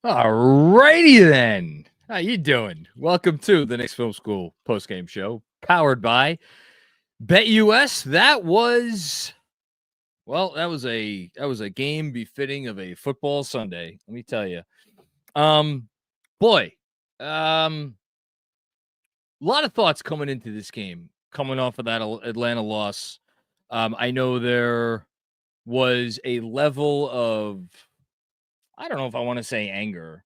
All righty then. How you doing? Welcome to the Knicks Film School postgame show, powered by BetUS. That was a game befitting of a football Sunday. Let me tell you. Boy, a lot of thoughts coming into this game, coming off of that Atlanta loss. I know there was a level of, I don't know if I want to say anger,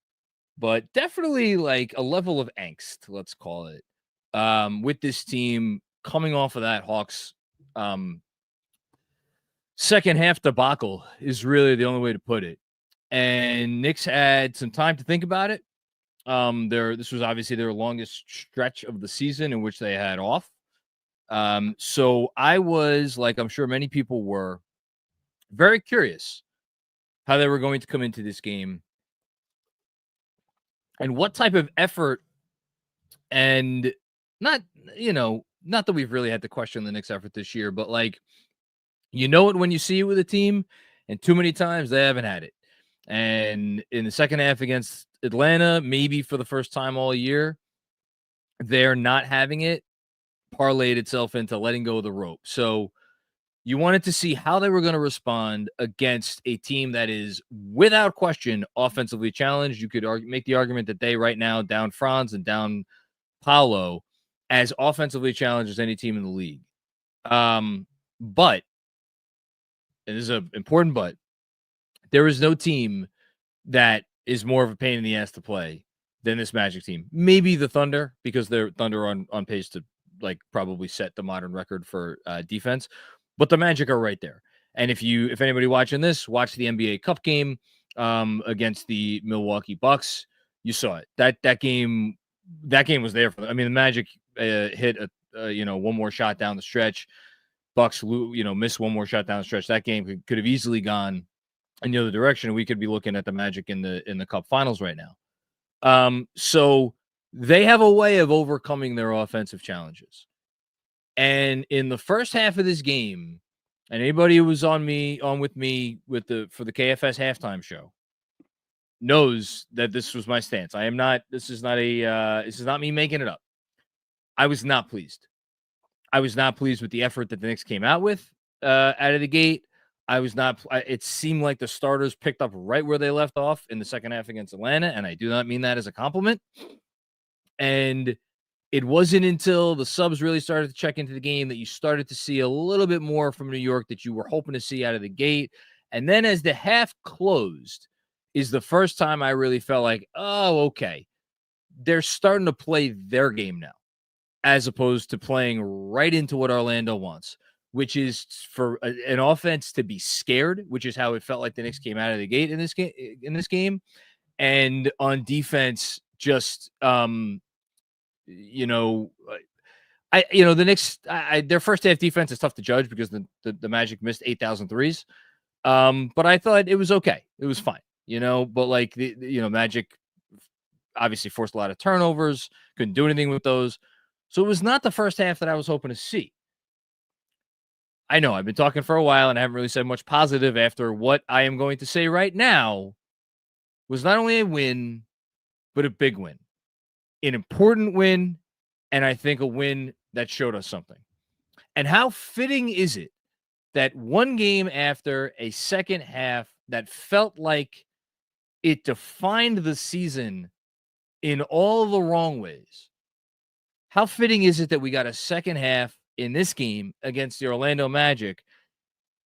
but definitely like a level of angst, let's call it, with this team coming off of that Hawks second half debacle is really the only way to put it. And Knicks had some time to think about it. This was obviously their longest stretch of the season in which they had off. So I was, like I'm sure many people were, very curious how they were going to come into this game and what type of effort, and not that we've really had to question the Knicks' effort this year, but like, it when you see it with a team, and too many times they haven't had it. And in the second half against Atlanta, maybe for the first time all year, they're not having it parlayed itself into letting go of the rope. So you wanted to see how they were going to respond against a team that is, without question, offensively challenged. You could make the argument that they right now, down Franz and down Paolo, as offensively challenged as any team in the league. But, and this is an important but, there is no team that is more of a pain in the ass to play than this Magic team. Maybe the Thunder, because they're Thunder on pace to like probably set the modern record for defense. But the Magic are right there. And if anybody watching this, watch the NBA Cup game against the Milwaukee Bucks, you saw it. That game was there for them. I mean, the Magic hit one more shot down the stretch. Bucks missed one more shot down the stretch. That game could have easily gone in the other direction. We could be looking at the Magic in the Cup Finals right now. So they have a way of overcoming their offensive challenges. And in the first half of this game, and anybody who was on with me for the KFS halftime show knows that this was my stance. This is not me making it up. I was not pleased. I was not pleased with the effort that the Knicks came out with out of the gate. It seemed like the starters picked up right where they left off in the second half against Atlanta, and I do not mean that as a compliment. And it wasn't until the subs really started to check into the game that you started to see a little bit more from New York that you were hoping to see out of the gate. And then as the half closed is the first time I really felt like, oh, okay, they're starting to play their game now, as opposed to playing right into what Orlando wants, which is for an offense to be scared, which is how it felt like the Knicks came out of the gate in this game. And on defense, just the Knicks, their first half defense is tough to judge because the Magic missed 8,000 threes. But I thought it was okay. It was fine, but like Magic obviously forced a lot of turnovers, couldn't do anything with those. So it was not the first half that I was hoping to see. I know I've been talking for a while and I haven't really said much positive after what I am going to say right now was not only a win, but a big win. An important win, and I think a win that showed us something. And how fitting is it that one game after a second half that felt like it defined the season in all the wrong ways, how fitting is it that we got a second half in this game against the Orlando Magic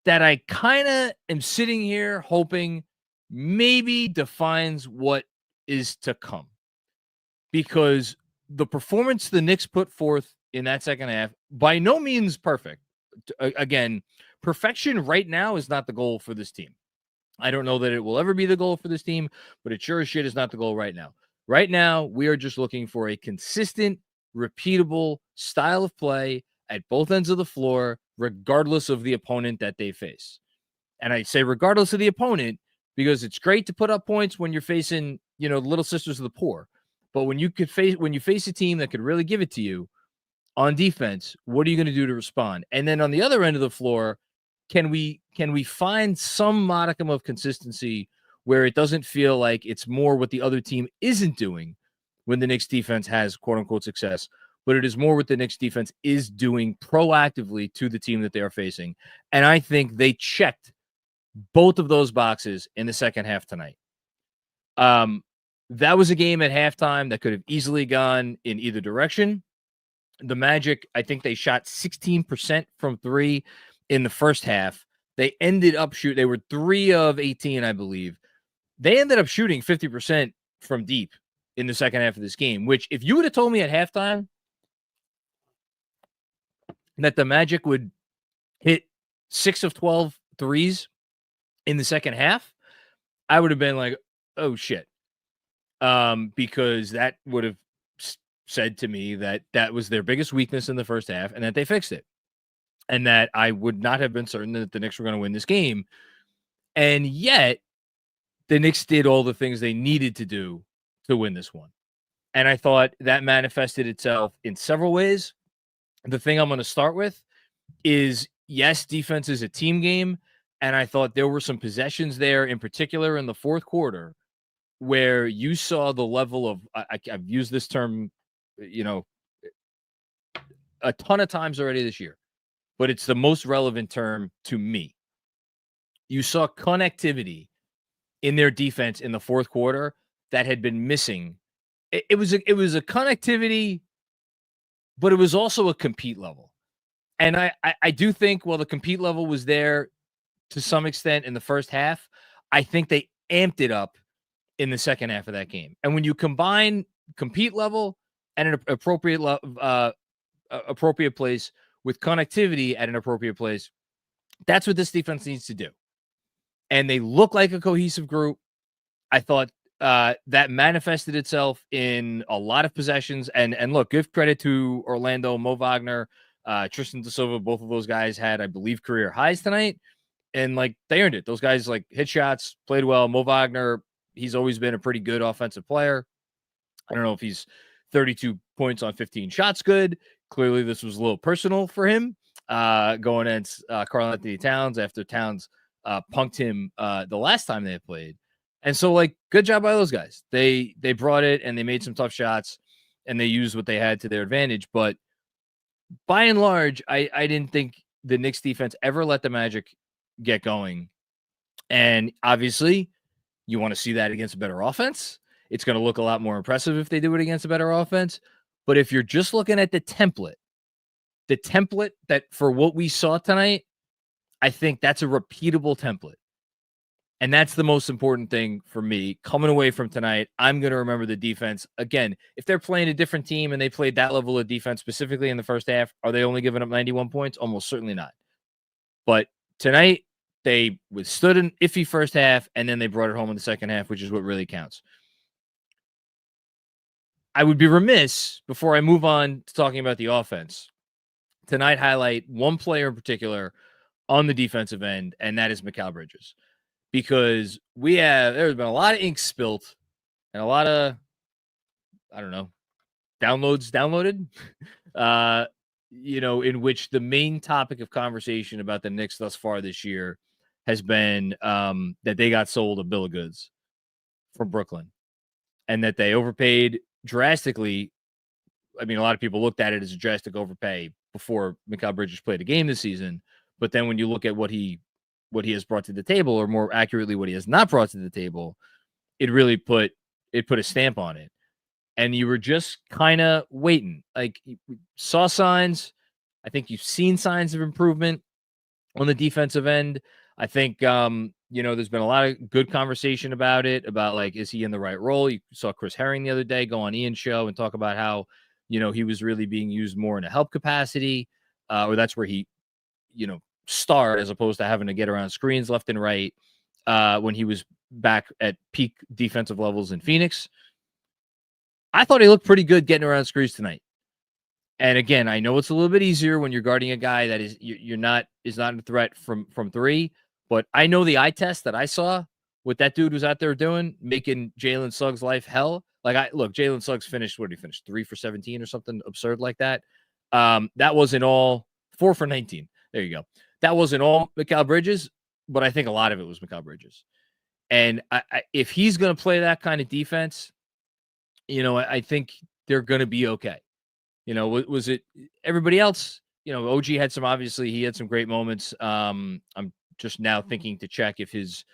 that I kind of am sitting here hoping maybe defines what is to come? Because the performance the Knicks put forth in that second half, by no means perfect. Again, perfection right now is not the goal for this team. I don't know that it will ever be the goal for this team, but it sure as shit is not the goal right now. Right now, we are just looking for a consistent, repeatable style of play at both ends of the floor, regardless of the opponent that they face. And I say regardless of the opponent because it's great to put up points when you're facing, the little sisters of the poor. But when you face a team that could really give it to you on defense, what are you going to do to respond? And then on the other end of the floor, can we find some modicum of consistency where it doesn't feel like it's more what the other team isn't doing when the Knicks defense has quote unquote success, but it is more what the Knicks defense is doing proactively to the team that they are facing. And I think they checked both of those boxes in the second half tonight. That was a game at halftime that could have easily gone in either direction. The Magic, I think they shot 16% from three in the first half. They ended up shooting, they were 3 of 18, I believe. They ended up shooting 50% from deep in the second half of this game, which if you would have told me at halftime that the Magic would hit 6 of 12 threes in the second half, I would have been like, oh shit. Because that would have said to me that that was their biggest weakness in the first half and that they fixed it. And that I would not have been certain that the Knicks were going to win this game. And yet, the Knicks did all the things they needed to do to win this one. And I thought that manifested itself in several ways. The thing I'm going to start with is, yes, defense is a team game. And I thought there were some possessions there, in particular in the fourth quarter, where you saw the level of, I've used this term, a ton of times already this year, but it's the most relevant term to me. You saw connectivity in their defense in the fourth quarter that had been missing. It was a connectivity, but it was also a compete level. And I do think, while the compete level was there to some extent in the first half, I think they amped it up in the second half of that game. And when you combine compete level at an appropriate place with connectivity at an appropriate place, that's what this defense needs to do. And they look like a cohesive group. I thought that manifested itself in a lot of possessions. And look, give credit to Orlando, Mo Wagner, Tristan Da Silva. Both of those guys had, I believe, career highs tonight. And they earned it. Those guys hit shots, played well. Mo Wagner, he's always been a pretty good offensive player. I don't know if he's 32 points on 15 shots good. Clearly, this was a little personal for him going against Karl-Anthony Towns after Towns punked him the last time they had played. And so, good job by those guys. They brought it, and they made some tough shots, and they used what they had to their advantage. But by and large, I didn't think the Knicks defense ever let the Magic get going. And obviously, you want to see that against a better offense. It's going to look a lot more impressive if they do it against a better offense. But if you're just looking at the template that for what we saw tonight, I think that's a repeatable template. And that's the most important thing for me. Coming away from tonight, I'm going to remember the defense. Again, if they're playing a different team and they played that level of defense specifically in the first half, are they only giving up 91 points? Almost certainly not. But tonight, they withstood an iffy first half, and then they brought it home in the second half, which is what really counts. I would be remiss, before I move on to talking about the offense, tonight highlight one player in particular on the defensive end, and that is Mikal Bridges. Because there's been a lot of ink spilt and a lot of, downloaded, in which the main topic of conversation about the Knicks thus far this year has been that they got sold a bill of goods from Brooklyn and that they overpaid drastically. I mean, a lot of people looked at it as a drastic overpay before Mikal Bridges played a game this season. But then when you look at what he has brought to the table, or more accurately, what he has not brought to the table, it really put a stamp on it. And you were just kind of waiting. You saw signs. I think you've seen signs of improvement on the defensive end. I think, there's been a lot of good conversation about it, about is he in the right role? You saw Chris Herring the other day go on Ian's show and talk about how, he was really being used more in a help capacity, or that's where he, start as opposed to having to get around screens left and right when he was back at peak defensive levels in Phoenix. I thought he looked pretty good getting around screens tonight. And again, I know it's a little bit easier when you're guarding a guy that is not a threat from three, but I know the eye test that I saw, what that dude was out there doing, making Jalen Suggs' life hell. Jalen Suggs finished 3 for 17 or something absurd like that. That wasn't all 4 for 19. There you go. That wasn't all Mikal Bridges, but I think a lot of it was Mikal Bridges. And if he's going to play that kind of defense, I think they're going to be okay. Was it everybody else? OG had obviously he had some great moments. I'm just now thinking to check if his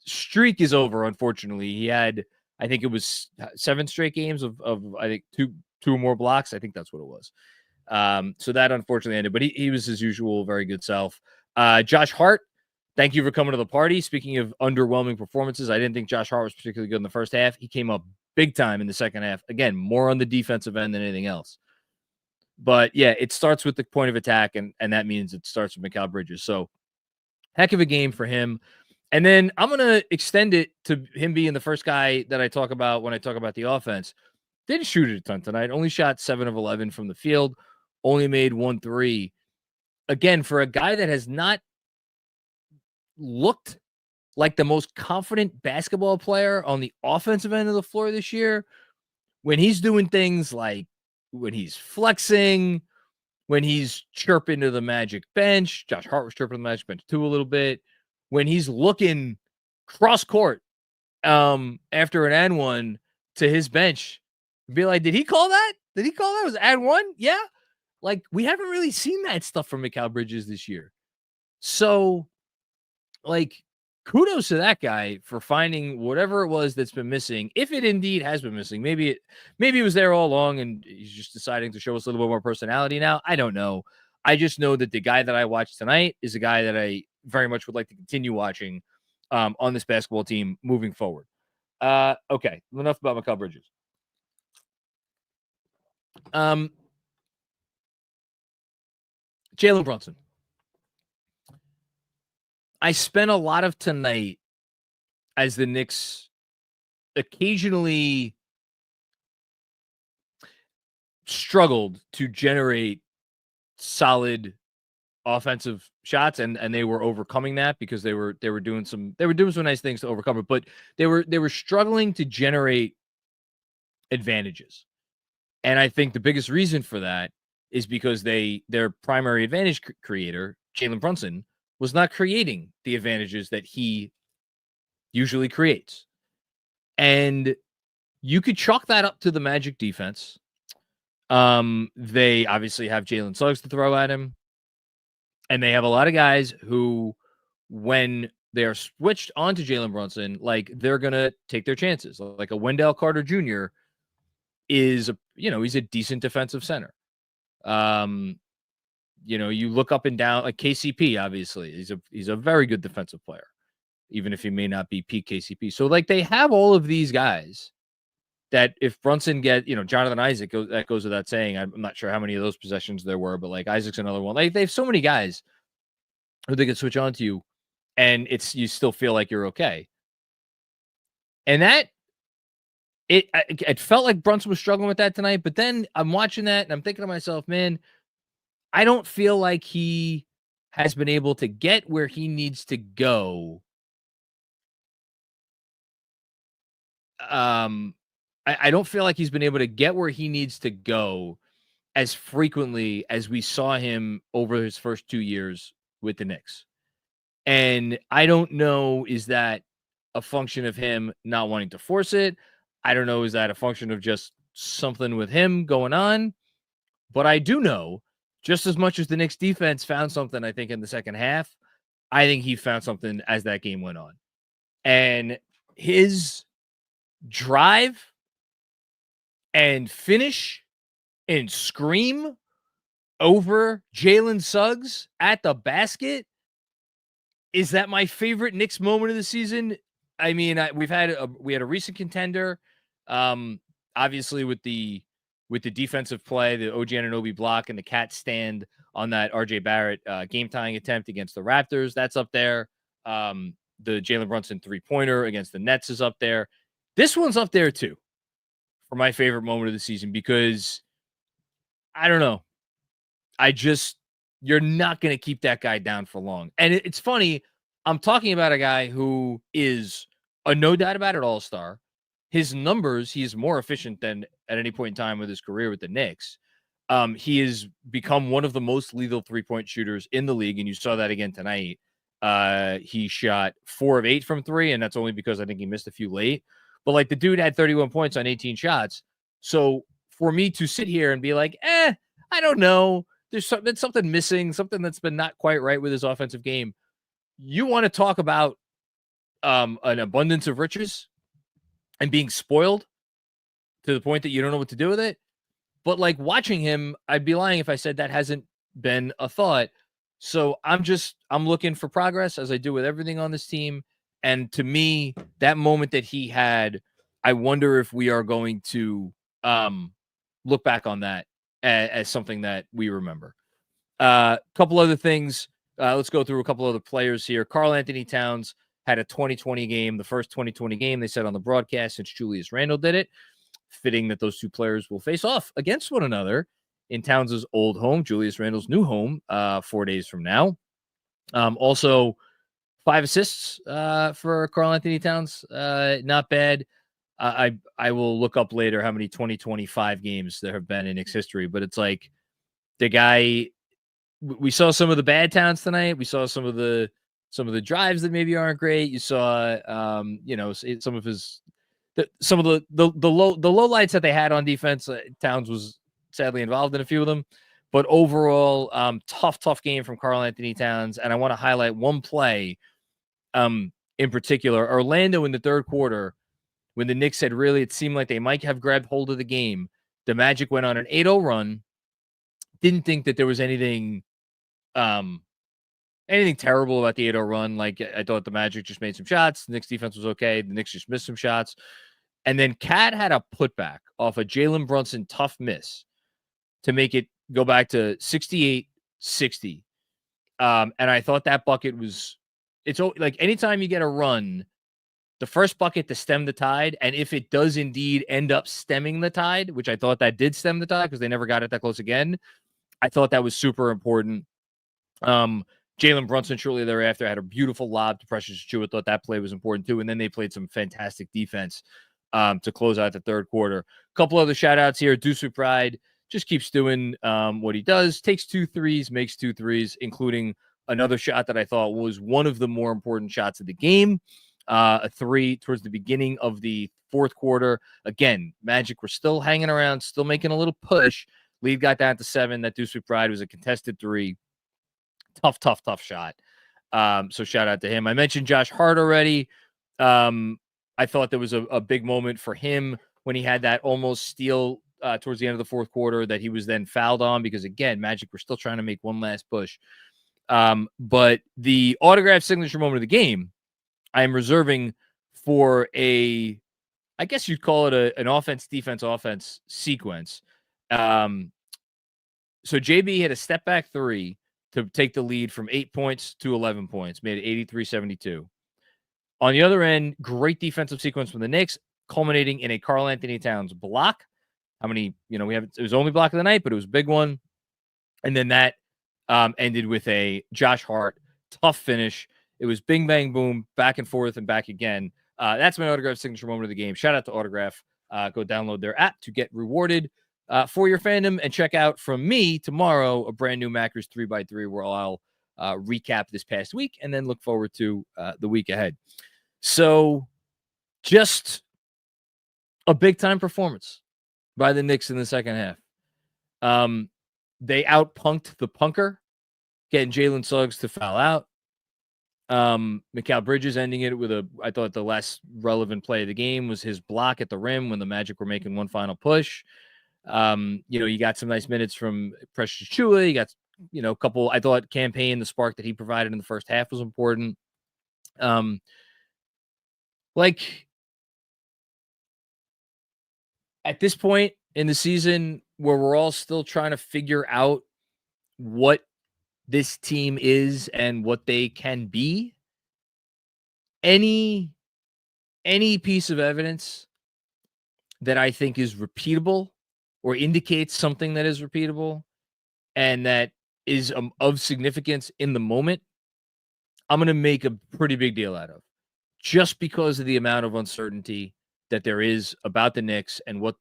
streak is over. Unfortunately, he had, I think it was 7 straight games of I think two or more blocks. I think that's what it was. So that unfortunately ended, but he was his usual very good self. Josh Hart, thank you for coming to the party. Speaking of underwhelming performances, I didn't think Josh Hart was particularly good in the first half. He came up big time in the second half. Again, more on the defensive end than anything else. But yeah, it starts with the point of attack, and that means it starts with Mikal Bridges. So heck of a game for him. And then I'm going to extend it to him being the first guy that I talk about when I talk about the offense. Didn't shoot it a ton tonight. Only shot 7 of 11 from the field. Only made 1 3. Again, for a guy that has not looked like the most confident basketball player on the offensive end of the floor this year, when he's doing things like when he's flexing, when he's chirping to the Magic bench, Josh Hart was chirping to the Magic bench too a little bit, when he's looking cross court after an and one to his bench, be like, did he call that? Did he call that? Was it and one? Yeah. Like, we haven't really seen that stuff from Mikal Bridges this year. So, like, kudos to that guy for finding whatever it was that's been missing. If it indeed has been missing, maybe it was there all along and he's just deciding to show us a little bit more personality now. I don't know. I just know that the guy that I watched tonight is a guy that I very much would like to continue watching on this basketball team moving forward. Okay, enough about Mikal Bridges. Jalen Brunson. I spent a lot of tonight as the Knicks occasionally struggled to generate solid offensive shots, and they were overcoming that because they were doing some nice things to overcome it, but they were struggling to generate advantages. And I think the biggest reason for that is because their primary advantage creator, Jalen Brunson, was not creating the advantages that he usually creates. And you could chalk that up to the Magic defense. They obviously have Jalen Suggs to throw at him. And they have a lot of guys who, when they are switched onto Jalen Brunson, like, they're going to take their chances. Like a Wendell Carter Jr. is, he's a decent defensive center. You look up and down, like KCP, obviously, he's a very good defensive player, even if he may not be peak KCP. So, like, they have all of these guys that if Brunson Jonathan Isaac, that goes without saying. I'm not sure how many of those possessions there were, but like Isaac's another one. Like, they have so many guys who they can switch on to you, and you still feel like you're okay. And that it felt like Brunson was struggling with that tonight, but then I'm watching that and I'm thinking to myself, man, I don't feel like he has been able to get where he needs to go. I don't feel like he's been able to get where he needs to go as frequently as we saw him over his first 2 years with the Knicks. And I don't know, is that a function of him not wanting to force it? I don't know, is that a function of just something with him going on? But I do know, just as much as the Knicks defense found something, I think, in the second half, I think he found something as that game went on. And his drive and finish and scream over Jalen Suggs at the basket, is that my favorite Knicks moment of the season? I mean, we had a recent contender, obviously with the defensive play, the OG Anunoby block and the cat stand on that RJ Barrett game tying attempt against the Raptors. That's up there. The Jalen Brunson 3-pointer against the Nets is up there. This one's up there too for my favorite moment of the season, because I don't know. You're not going to keep that guy down for long. And it's funny. I'm talking about a guy who is a no doubt about it all-star. His numbers, he is more efficient than at any point in time with his career with the Knicks. He has become one of the most lethal 3-point shooters in the league, and you saw that again tonight. He shot 4 of 8 from 3, and that's only because I think he missed a few late. But like the dude had 31 points on 18 shots. So for me to sit here and be like, I don't know, there's something missing, something that's been not quite right with his offensive game. You want to talk about an abundance of riches and being spoiled to the point that you don't know what to do with it. But like watching him, I'd be lying if I said that hasn't been a thought. So I'm looking for progress as I do with everything on this team. And to me, that moment that he had, I wonder if we are going to look back on that as something that we remember. Couple other things. Let's go through a couple other players here. Karl Anthony Towns had a 2020 game, the first 2020 game they said on the broadcast since Julius Randle did it. Fitting that those two players will face off against one another in Towns' old home, Julius Randle's new home, 4 days from now. Also, 5 assists for Karl Anthony Towns. Not bad. I will look up later how many 2025 games there have been in Knicks history, but it's like the guy. We saw some of the bad Towns tonight. We saw some of the drives that maybe aren't great. You saw, some of his. Some of the low lights that they had on defense. Towns was sadly involved in a few of them, but overall, tough game from Karl Anthony Towns. And I want to highlight one play, in particular. Orlando in the third quarter, when the Knicks had really, it seemed like they might have grabbed hold of the game. The Magic went on an 8-0 run. Didn't think that there was anything terrible about the 8-0 run. Like I thought the Magic just made some shots. The Knicks defense was okay. The Knicks just missed some shots. And then Cat had a putback off a Jalen Brunson tough miss to make it go back to 68-60. And I thought that bucket it's like anytime you get a run, the first bucket to stem the tide. And if it does indeed end up stemming the tide, which I thought that did stem the tide because they never got it that close again, I thought that was super important. Jalen Brunson shortly thereafter had a beautiful lob to Precious Achiuwa. Thought that play was important too. And then they played some fantastic defense to close out the third quarter. A couple other shout outs here. Deuce McBride just keeps doing what he does. Takes 2 threes, makes 2 threes, including another shot that I thought was one of the more important shots of the game. A 3 towards the beginning of the fourth quarter. Again, Magic were still hanging around, still making a little push. Lead got down to 7. That Deuce McBride was a contested 3. Tough shot. So shout out to him. I mentioned Josh Hart already. I thought there was a big moment for him when he had that almost steal towards the end of the fourth quarter that he was then fouled on because, again, Magic were still trying to make one last push. But the autograph signature moment of the game, I am reserving for I guess you'd call it an offense sequence. So JB had a step back 3 to take the lead from 8 points to 11 points, made it 83-72. On the other end, great defensive sequence from the Knicks, culminating in a Karl Anthony Towns block. How many, it was only block of the night, but it was a big one. And then that ended with a Josh Hart tough finish. It was bing, bang, boom, back and forth and back again. That's my autograph signature moment of the game. Shout out to Autograph. Go download their app to get rewarded for your fandom, and check out from me tomorrow a brand new Macri 3x3 where I'll recap this past week and then look forward to the week ahead. So just a big time performance by the Knicks in the second half. They outpunked the punker, getting Jalen Suggs to foul out. Mikal Bridges ending it with I thought the last relevant play of the game was his block at the rim when the Magic were making one final push. You got some nice minutes from Precious Achiuwa. You got, a couple, I thought Campaign, the spark that he provided in the first half was important. At this point in the season where we're all still trying to figure out what this team is and what they can be, any piece of evidence that I think is repeatable or indicates something that is repeatable and that is of significance in the moment, I'm going to make a pretty big deal out of, just because of the amount of uncertainty that there is about the Knicks and what,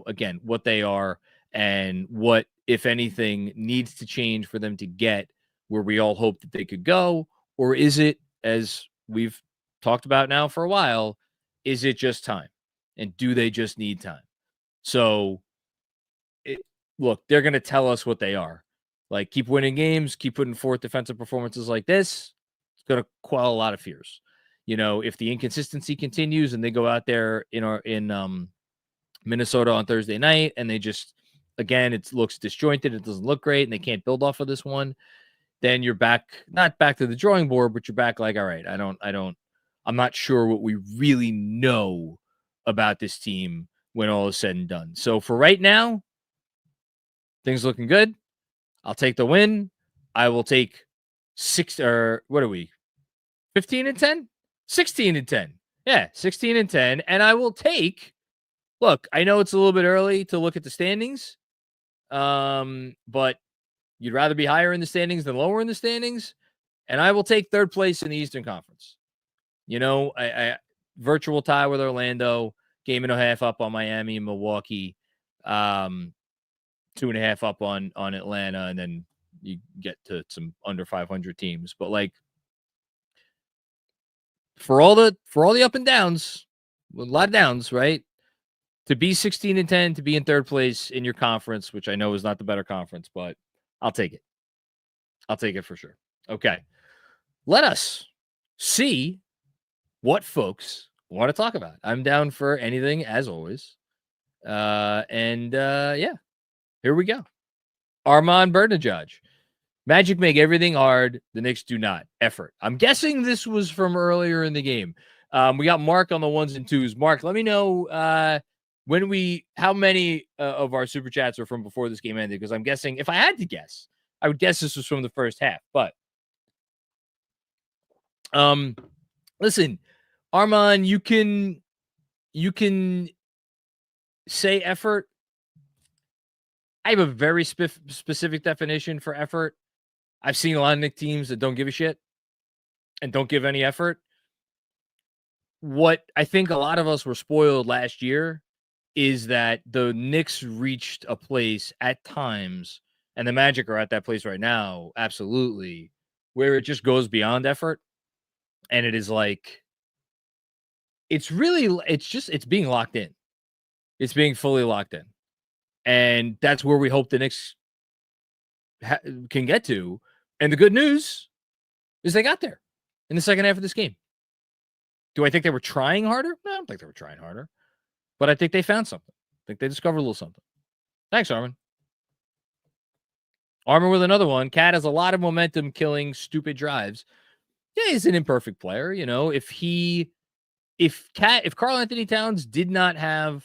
again, what they are and what, if anything, needs to change for them to get where we all hope that they could go, Or is it, as we've talked about now for a while, is it just time? And do they just need time? So, look, they're going to tell us what they are. Like, keep winning games, keep putting forth defensive performances like this. It's going to quell a lot of fears. If the inconsistency continues and they go out there in Minnesota on Thursday night and they just, again, it looks disjointed, it doesn't look great, and they can't build off of this one, then you're not back to the drawing board, but you're back like, all right, I'm not sure what we really know about this team when all is said and done. So for right now, things looking good. I'll take the win. I will take 15 and 10? 16 and 10. Yeah, 16 and 10. And I will take, look, I know it's a little bit early to look at the standings. But you'd rather be higher in the standings than lower in the standings. And I will take third place in the Eastern Conference. I virtual tie with Orlando, 1.5 up on Miami and Milwaukee, 2.5 up on Atlanta, and then you get to some under 500 teams. But like, for all the up and downs, a lot of downs, right? To be 16 and 10, to be in third place in your conference, which I know is not the better conference, but I'll take it. I'll take it for sure. Okay. Let us see what folks want to talk about. I'm down for anything, as always. Yeah, here we go. Armand Bernajaj. Magic make everything hard. The Knicks do not. Effort. I'm guessing this was from earlier in the game. We got Mark on the ones and twos. Mark, let me know how many of our super chats are from before this game ended, because I'm guessing, if I had to guess, I would guess this was from the first half. But listen, Armand, you can say effort. I have a very specific definition for effort. I've seen a lot of Knicks teams that don't give a shit and don't give any effort. What I think a lot of us were spoiled last year is that the Knicks reached a place at times, and the Magic are at that place right now, absolutely, where it just goes beyond effort. And it is like, it's being locked in. It's being fully locked in. And that's where we hope the Knicks can get to. And the good news is they got there in the second half of this game. Do I think they were trying harder? No, I don't think they were trying harder. But I think they found something. I think they discovered a little something. Thanks, Armin. Armin with another one. Cat has a lot of momentum killing stupid drives. Yeah, he's an imperfect player. If Karl Anthony Towns did not have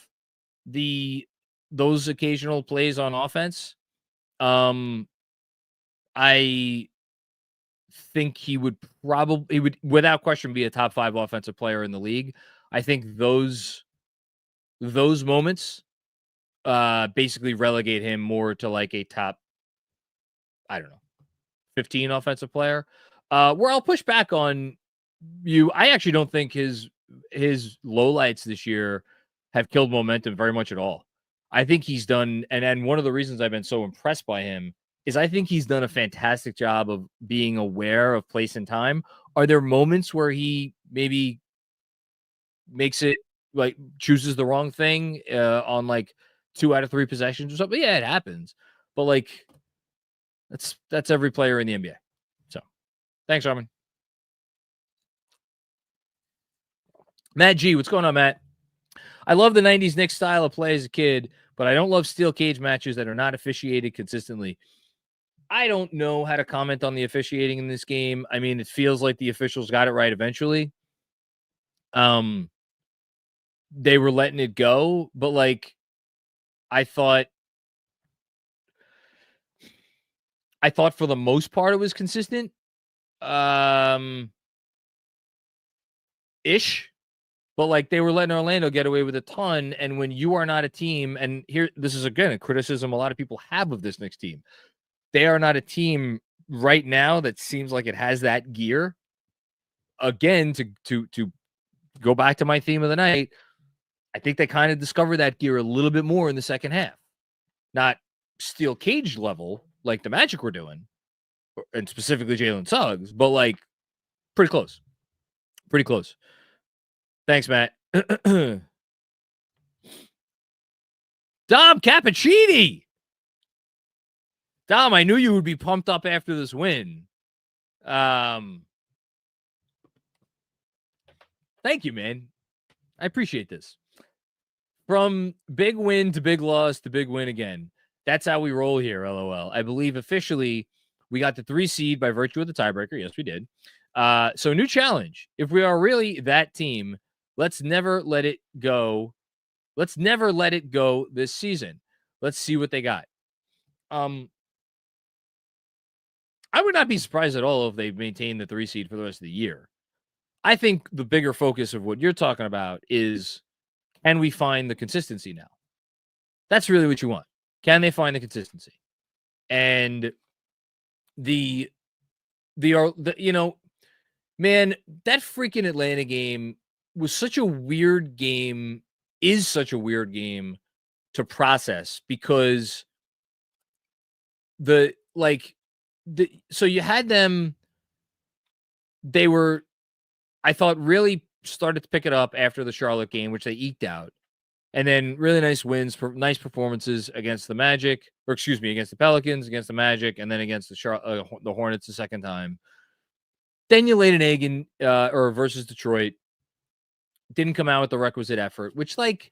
those occasional plays on offense, I think he would without question be a top 5 offensive player in the league. I think those moments basically relegate him more to like a top, 15 offensive player. Where I'll push back on you, I actually don't think his lowlights this year have killed momentum very much at all. I think he's done, and one of the reasons I've been so impressed by him is I think he's done a fantastic job of being aware of place and time. Are there moments where he maybe makes it, like, chooses the wrong thing on like 2 out of 3 possessions or something? Yeah, it happens. But like, that's every player in the NBA. So thanks, Armin. Matt G, what's going on, Matt? I love the 90s Knicks style of play as a kid, but I don't love steel cage matches that are not officiated consistently. I don't know how to comment on the officiating in this game. I mean, it feels like the officials got it right eventually. They were letting it go, but like, I thought for the most part it was consistent. Ish. But like, they were letting Orlando get away with a ton. And when you are not a team, and here, this is again a criticism a lot of people have of this Knicks team. They are not a team right now that seems like it has that gear. Again, to go back to my theme of the night, I think they kind of discovered that gear a little bit more in the second half. Not steel cage level like the Magic were doing, and specifically Jalen Suggs, but like Pretty close. Pretty close. Thanks, Matt. Dom Cappuccini. Dom, I knew you would be pumped up after this win. Thank you, man. I appreciate this. From big win to big loss to big win again. That's how we roll here, LOL. I believe officially we got the 3 seed by virtue of the tiebreaker. Yes, we did. So new challenge. If we are really that team, let's never let it go. Let's never let it go this season. Let's see what they got. I would not be surprised at all if they maintain the 3 seed for the rest of the year. I think the bigger focus of what you're talking about is, can we find the consistency now? That's really what you want. Can they find the consistency? And the you know, man, that freaking Atlanta game was such a weird game, is such a weird game to process, because so you had them, they were, I thought, really started to pick it up after the Charlotte game, which they eked out. And then really nice wins, nice performances against the Magic, or excuse me, against the Pelicans, against the Magic, and then against the Hornets the second time. Then you laid an egg in, versus Detroit. Didn't come out with the requisite effort, which, like,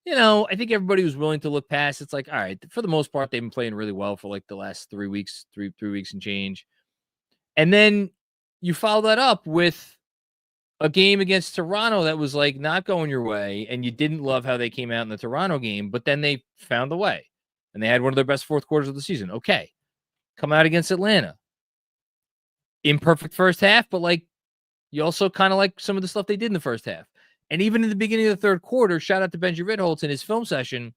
you know, I think everybody was willing to look past. It's like, all right, for the most part, they've been playing really well for like the last 3 weeks, three weeks and change. And then you follow that up with a game against Toronto that was like not going your way, and you didn't love how they came out in the Toronto game, but then they found a way and they had one of their best fourth quarters of the season. Okay. Come out against Atlanta. Imperfect first half, but like, you also kind of like some of the stuff they did in the first half. And even in the beginning of the third quarter, shout out to Benji Ritholtz in his film session,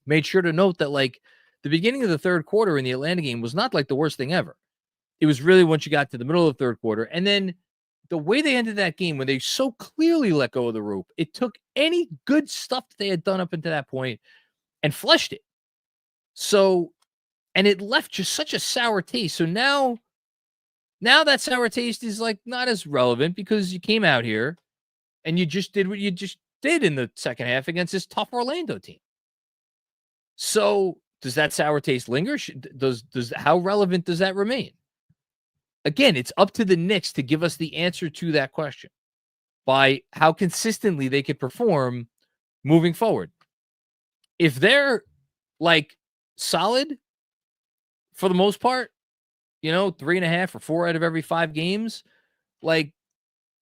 made sure to note that like the beginning of the third quarter in the Atlanta game was not like the worst thing ever. It was really once you got to the middle of the third quarter. And then the way they ended that game, when they so clearly let go of the rope, it took any good stuff that they had done up until that point and flushed it. So, and it left just such a sour taste. So now that sour taste is like not as relevant, because you came out here and you just did what you just did in the second half against this tough Orlando team. So does that sour taste linger? How relevant does that remain? Again, it's up to the Knicks to give us the answer to that question by how consistently they could perform moving forward. If they're like solid for the most part, 3.5 or 4 out of every 5 games, like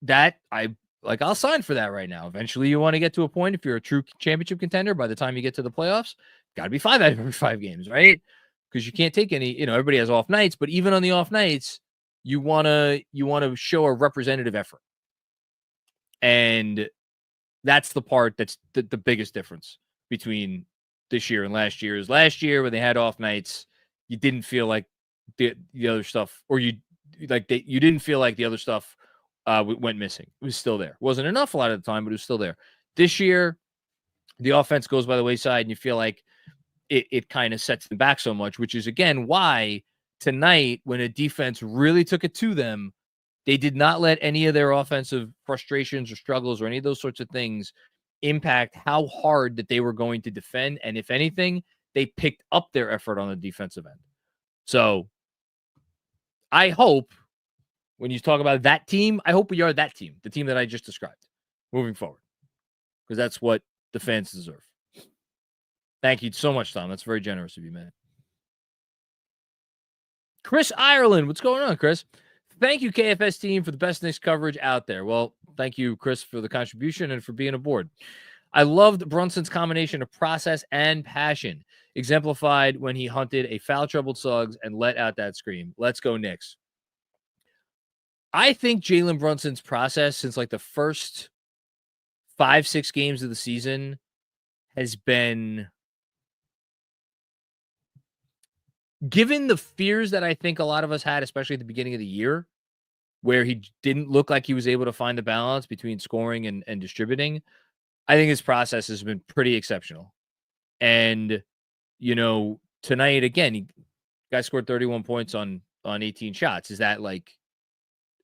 that, I'll sign for that right now. Eventually you want to get to a point, if you're a true championship contender, by the time you get to the playoffs, got to be 5 out of every 5 games, right? Because you can't take any, everybody has off nights, but even on the off nights, you want to show a representative effort. And that's the part that's the biggest difference between this year and last year. Is last year when they had off nights, you didn't feel like the other stuff, or you didn't feel like the other stuff went missing. It was still there. Wasn't enough a lot of the time, but it was still there. This year, the offense goes by the wayside, and you feel like it kind of sets them back so much, which is, again, why tonight, when a defense really took it to them, they did not let any of their offensive frustrations or struggles or any of those sorts of things impact how hard that they were going to defend. And if anything, they picked up their effort on the defensive end. So I hope, when you talk about that team, I hope we are that team, the team that I just described, moving forward, because that's what the fans deserve. Thank you so much, Tom. That's very generous of you, man. Chris Ireland, what's going on, Chris? Thank you, KFS team, for the best Knicks coverage out there. Well, thank you, Chris, for the contribution and for being aboard. I loved Brunson's combination of process and passion, exemplified when he hunted a foul-troubled Suggs and let out that scream. Let's go, Knicks. I think Jalen Brunson's process since like the first 5-6 games of the season has been, given the fears that I think a lot of us had, especially at the beginning of the year, where he didn't look like he was able to find the balance between scoring and distributing, I think his process has been pretty exceptional. And, tonight, again, guy scored 31 points on 18 shots. Is that like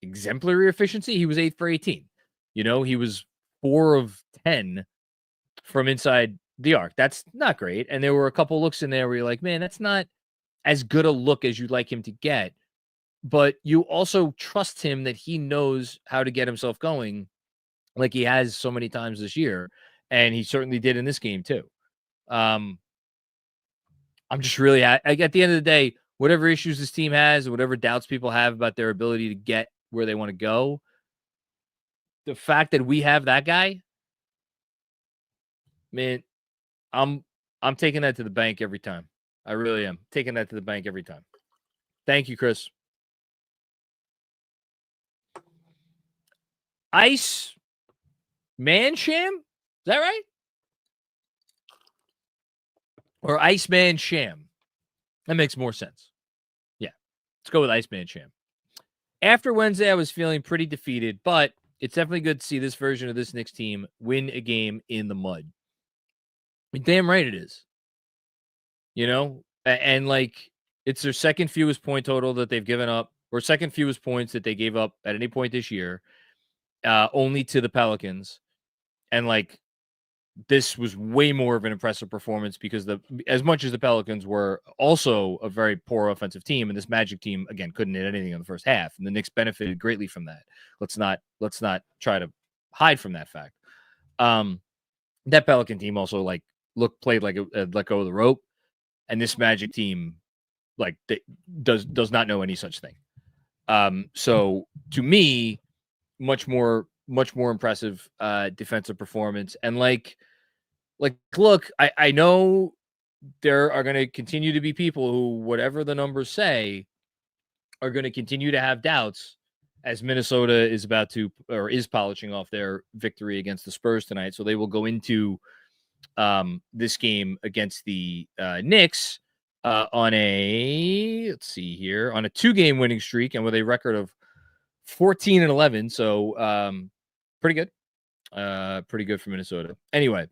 exemplary efficiency, he was 8 for 18. He was 4 of 10 from inside the arc. That's not great. And there were a couple looks in there where you're like, man, that's not as good a look as you'd like him to get. But you also trust him that he knows how to get himself going like he has so many times this year. And he certainly did in this game too. I'm just really, at the end of the day, whatever issues this team has, whatever doubts people have about their ability to get where they want to go, the fact that we have that guy, man, I'm taking that to the bank every time. I really am taking that to the bank every time. Thank you, Chris. Ice Man Sham? Is that right? Or Iceman Sham? That makes more sense. Yeah. Let's go with Iceman Sham. After Wednesday, I was feeling pretty defeated, but it's definitely good to see this version of this Knicks team win a game in the mud. Damn right it is. And like it's their second fewest point total that they've given up, or second fewest points that they gave up at any point this year, only to the Pelicans. And like this was way more of an impressive performance because as much as the Pelicans were also a very poor offensive team, and this Magic team again couldn't hit anything in the first half, and the Knicks benefited greatly from that. Let's not try to hide from that fact. That Pelican team also played like let go of the rope, and this Magic team does not know any such thing. So to me, much more impressive defensive performance. And look, I know there are going to continue to be people who, whatever the numbers say, are going to continue to have doubts as Minnesota is is polishing off their victory against the Spurs tonight. So they will go into this game against the Knicks on a 2-game winning streak and with a record of 14-11. So pretty good. Pretty good for Minnesota. Anyway,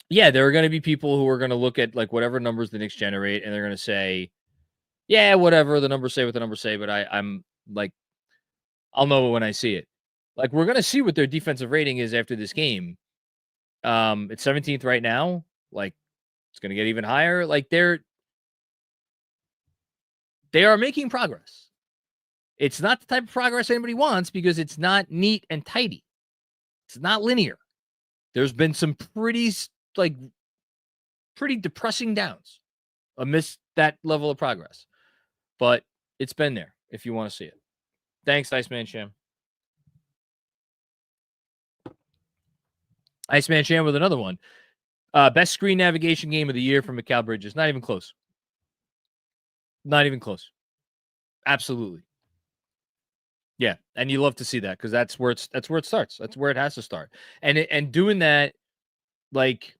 yeah, there are going to be people who are going to look at like whatever numbers the Knicks generate, and they're going to say, yeah, whatever the numbers say, what the numbers say, but I'm like, I'll know it when I see it. Like, we're going to see what their defensive rating is after this game. It's 17th right now. Like, it's going to get even higher. Like, they are making progress. It's not the type of progress anybody wants because it's not neat and tidy. It's not linear. There's been some pretty depressing downs amidst that level of progress. But it's been there if you want to see it. Thanks, Iceman Sham. Iceman Sham with another one. Best screen navigation game of the year from Mikal Bridges. Not even close. Not even close. Absolutely. Yeah, and you love to see that because that's where it starts. That's where it has to start. And doing that, like,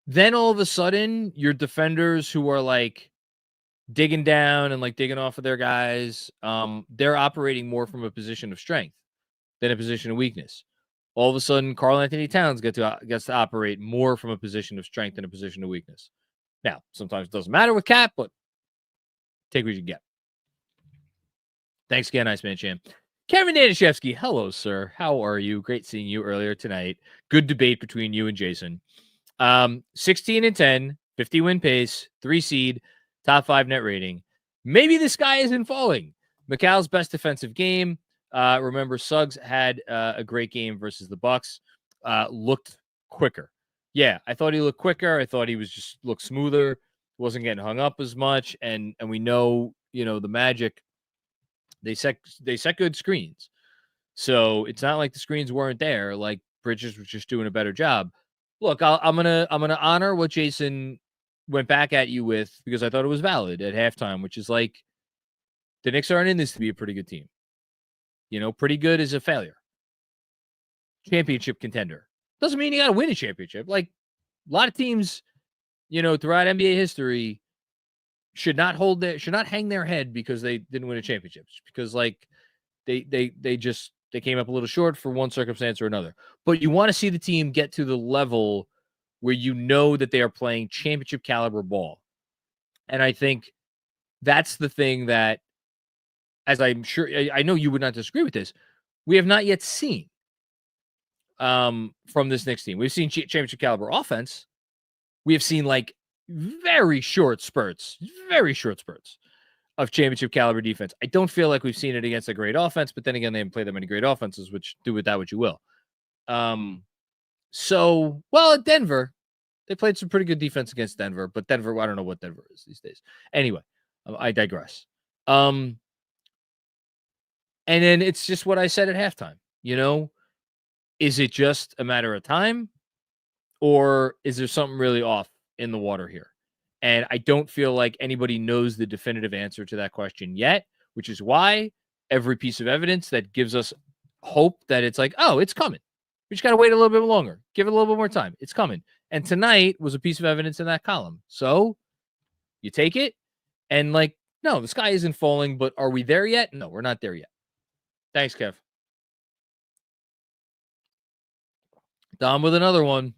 then all of a sudden your defenders who are like digging down and like digging off of their guys, they're operating more from a position of strength than a position of weakness. All of a sudden, Karl Anthony Towns gets to operate more from a position of strength than a position of weakness. Now, sometimes it doesn't matter with Cap, but take what you get. Thanks again, Iceman Sham. Kevin Danishevsky, hello, sir. How are you? Great seeing you earlier tonight. Good debate between you and Jason. 16-10, 50-win pace, 3 seed, top 5 net rating. Maybe the sky isn't falling. Mikal's best defensive game. Remember, Suggs had a great game versus the Bucks. Looked quicker. Yeah, I thought he looked quicker. I thought he looked smoother. Wasn't getting hung up as much. And we know, the Magic, they set good screens. So it's not like the screens weren't there. Like Bridges was just doing a better job. Look, I'm gonna honor what Jason went back at you with because I thought it was valid at halftime, which is like the Knicks aren't in this to be a pretty good team. Pretty good is a failure. Championship contender doesn't mean you got to win a championship. Like a lot of teams, throughout NBA history, should not hang their head because they didn't win a championship. Because like they came up a little short for one circumstance or another. But you want to see the team get to the level where that they are playing championship caliber ball. And I think that's the thing that as I'm sure I know you would not disagree with this, we have not yet seen from this Knicks team. We've seen championship caliber offense. We have seen like very short spurts of championship caliber defense. I don't feel like we've seen it against a great offense, but then again, they haven't played that many great offenses, which do with that what you will. So, well, at Denver, they played some pretty good defense against Denver, but Denver, I don't know what Denver is these days. Anyway, I digress. And then it's just what I said at halftime. Is it just a matter of time, or is there something really off in the water here? And I don't feel like anybody knows the definitive answer to that question yet, which is why every piece of evidence that gives us hope that it's like, oh, it's coming. We just got to wait a little bit longer. Give it a little bit more time. It's coming. And tonight was a piece of evidence in that column. So you take it and no, the sky isn't falling, but are we there yet? No, we're not there yet. Thanks, Kev. Dom with another one.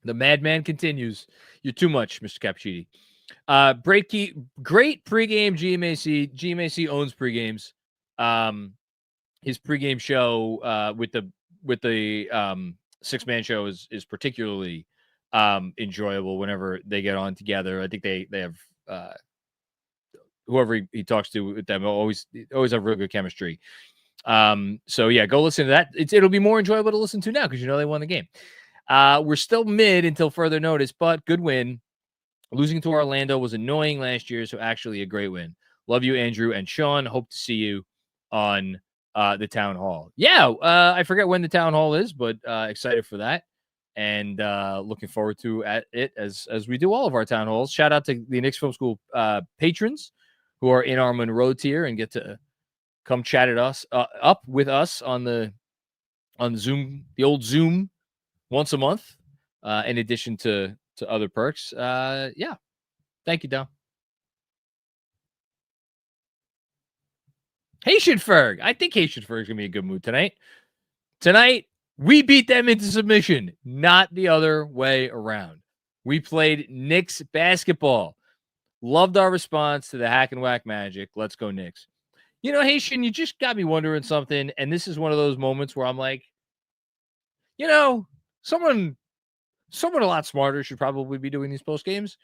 The madman continues. You're too much, Mr. Cappuccini. Great pregame GMAC. GMAC owns pregames. His pregame show with the 6-man show is particularly enjoyable whenever they get on together. I think they have whoever he talks to with them always have real good chemistry. So yeah, go listen to that. It'll be more enjoyable to listen to now because they won the game. We're still mid until further notice, but good win. Losing to Orlando was annoying last year, so actually a great win. Love you, Andrew and Sean. Hope to see you on the town hall. Yeah, I forget when the town hall is, but excited for that. And looking forward to it as we do all of our town halls. Shout out to the Knicks Film School patrons who are in our Monroe tier and get to come chat at us up with us on Zoom, the old Zoom, once a month, in addition to other perks. Yeah. Thank you, Dom. Haitian Ferg. I think Haitian Ferg's going to be a good mood tonight. Tonight, we beat them into submission, not the other way around. We played Knicks basketball. Loved our response to the hack and whack magic. Let's go Knicks. Haitian, you just got me wondering something, and this is one of those moments where I'm like, someone a lot smarter should probably be doing these post games.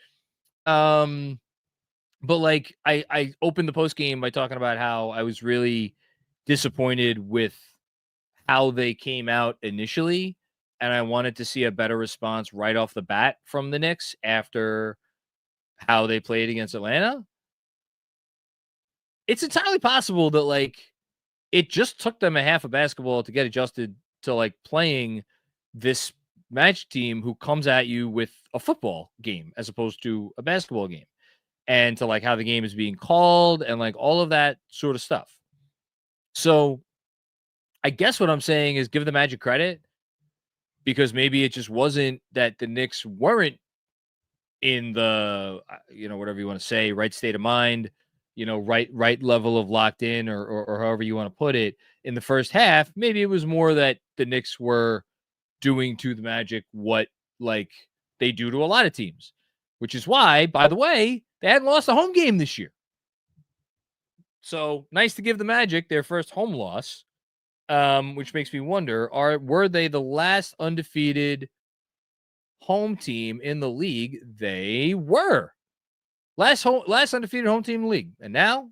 But I opened the post game by talking about how I was really disappointed with how they came out initially, and I wanted to see a better response right off the bat from the Knicks after how they played against Atlanta. It's entirely possible that it just took them a half of basketball to get adjusted to playing this Magic team who comes at you with a football game as opposed to a basketball game, and to how the game is being called and all of that sort of stuff. So I guess what I'm saying is give the Magic credit, because maybe it just wasn't that the Knicks weren't in the, whatever you want to say, right state of mind, right level of locked in or however you want to put it in the first half. Maybe it was more that the Knicks were doing to the Magic what they do to a lot of teams, which is why, by the way, they hadn't lost a home game this year. So nice to give the Magic their first home loss, which makes me wonder, were they the last undefeated home team in the league? They were. Last undefeated home team in the league. And now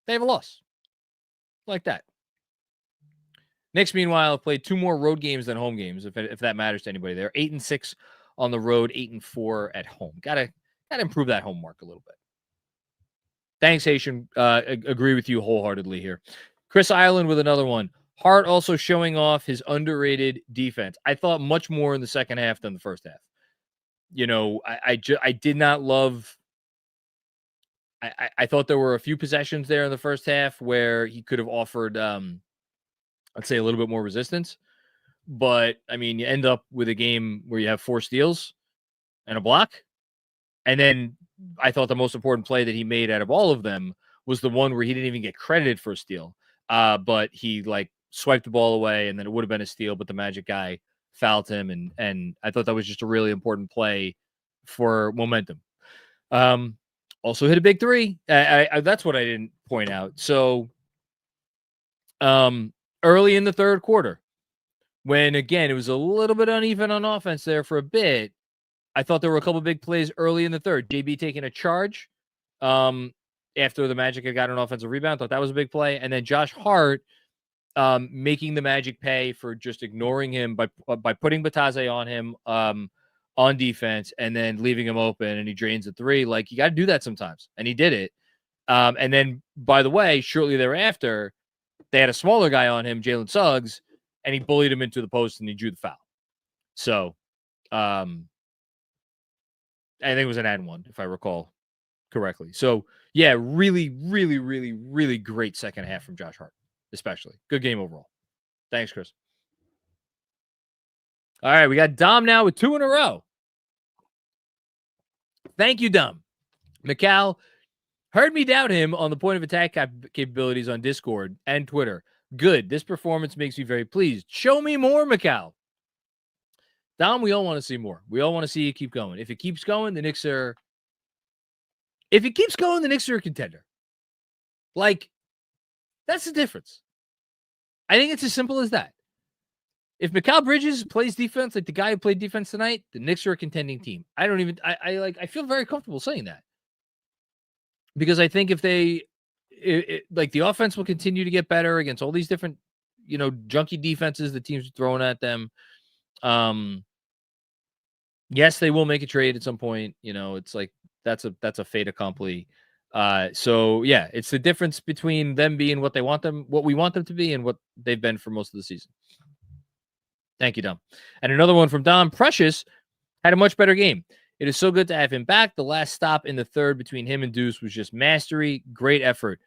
they have a loss. Like that. Knicks, meanwhile, have played 2 more road games than home games, if that matters to anybody. They're 8-6 on the road, 8-4 at home. Gotta improve that home mark a little bit. Thanks, Haitian. Agree with you wholeheartedly here. Chris Island with another one. Hart also showing off his underrated defense. I thought much more in the second half than the first half. I did not love. I thought there were a few possessions there in the first half where he could have offered, I'd say, a little bit more resistance. But, I mean, you end up with a game where you have 4 steals and a block. And then I thought the most important play that he made out of all of them was the one where he didn't even get credited for a steal. But he, swiped the ball away, and then it would have been a steal, but the Magic guy fouled him. And I thought that was just a really important play for momentum. Also hit a big three. That's what I didn't point out. So early in the third quarter, when, again, it was a little bit uneven on offense there for a bit, I thought there were a couple big plays early in the third. JB taking a charge after the Magic had got an offensive rebound. Thought that was a big play. And then Josh Hart making the Magic pay for just ignoring him by putting Batase on him on defense and then leaving him open, and he drains a three. Like, you got to do that sometimes. And he did it. And then, by the way, shortly thereafter, they had a smaller guy on him, Jalen Suggs, and he bullied him into the post and he drew the foul. So, I think it was an and one, if I recall correctly. So, yeah, really, really, really, really great second half from Josh Hart, especially. Good game overall. Thanks, Chris. All right, we got Dom now with 2 in a row. Thank you, Dom. Mikal heard me doubt him on the point of attack capabilities on Discord and Twitter. Good. This performance makes me very pleased. Show me more, Mikal. Dom, we all want to see more. We all want to see you keep going. If it keeps going, the Knicks are... If it keeps going, the Knicks are a contender. Like, that's the difference. I think it's as simple as that. If Mikal Bridges plays defense like the guy who played defense tonight, the Knicks are a contending team. I feel very comfortable saying that. Because I think if they... like, the offense will continue to get better against all these different, junky defenses the teams are throwing at them. Yes, they will make a trade at some point. It's like that's a fait accompli. So yeah, it's the difference between them being what we want them to be, and what they've been for most of the season. Thank you, Dom. And another one from Dom. Precious had a much better game. It is so good to have him back. The last stop in the third between him and Deuce was just mastery. Great effort.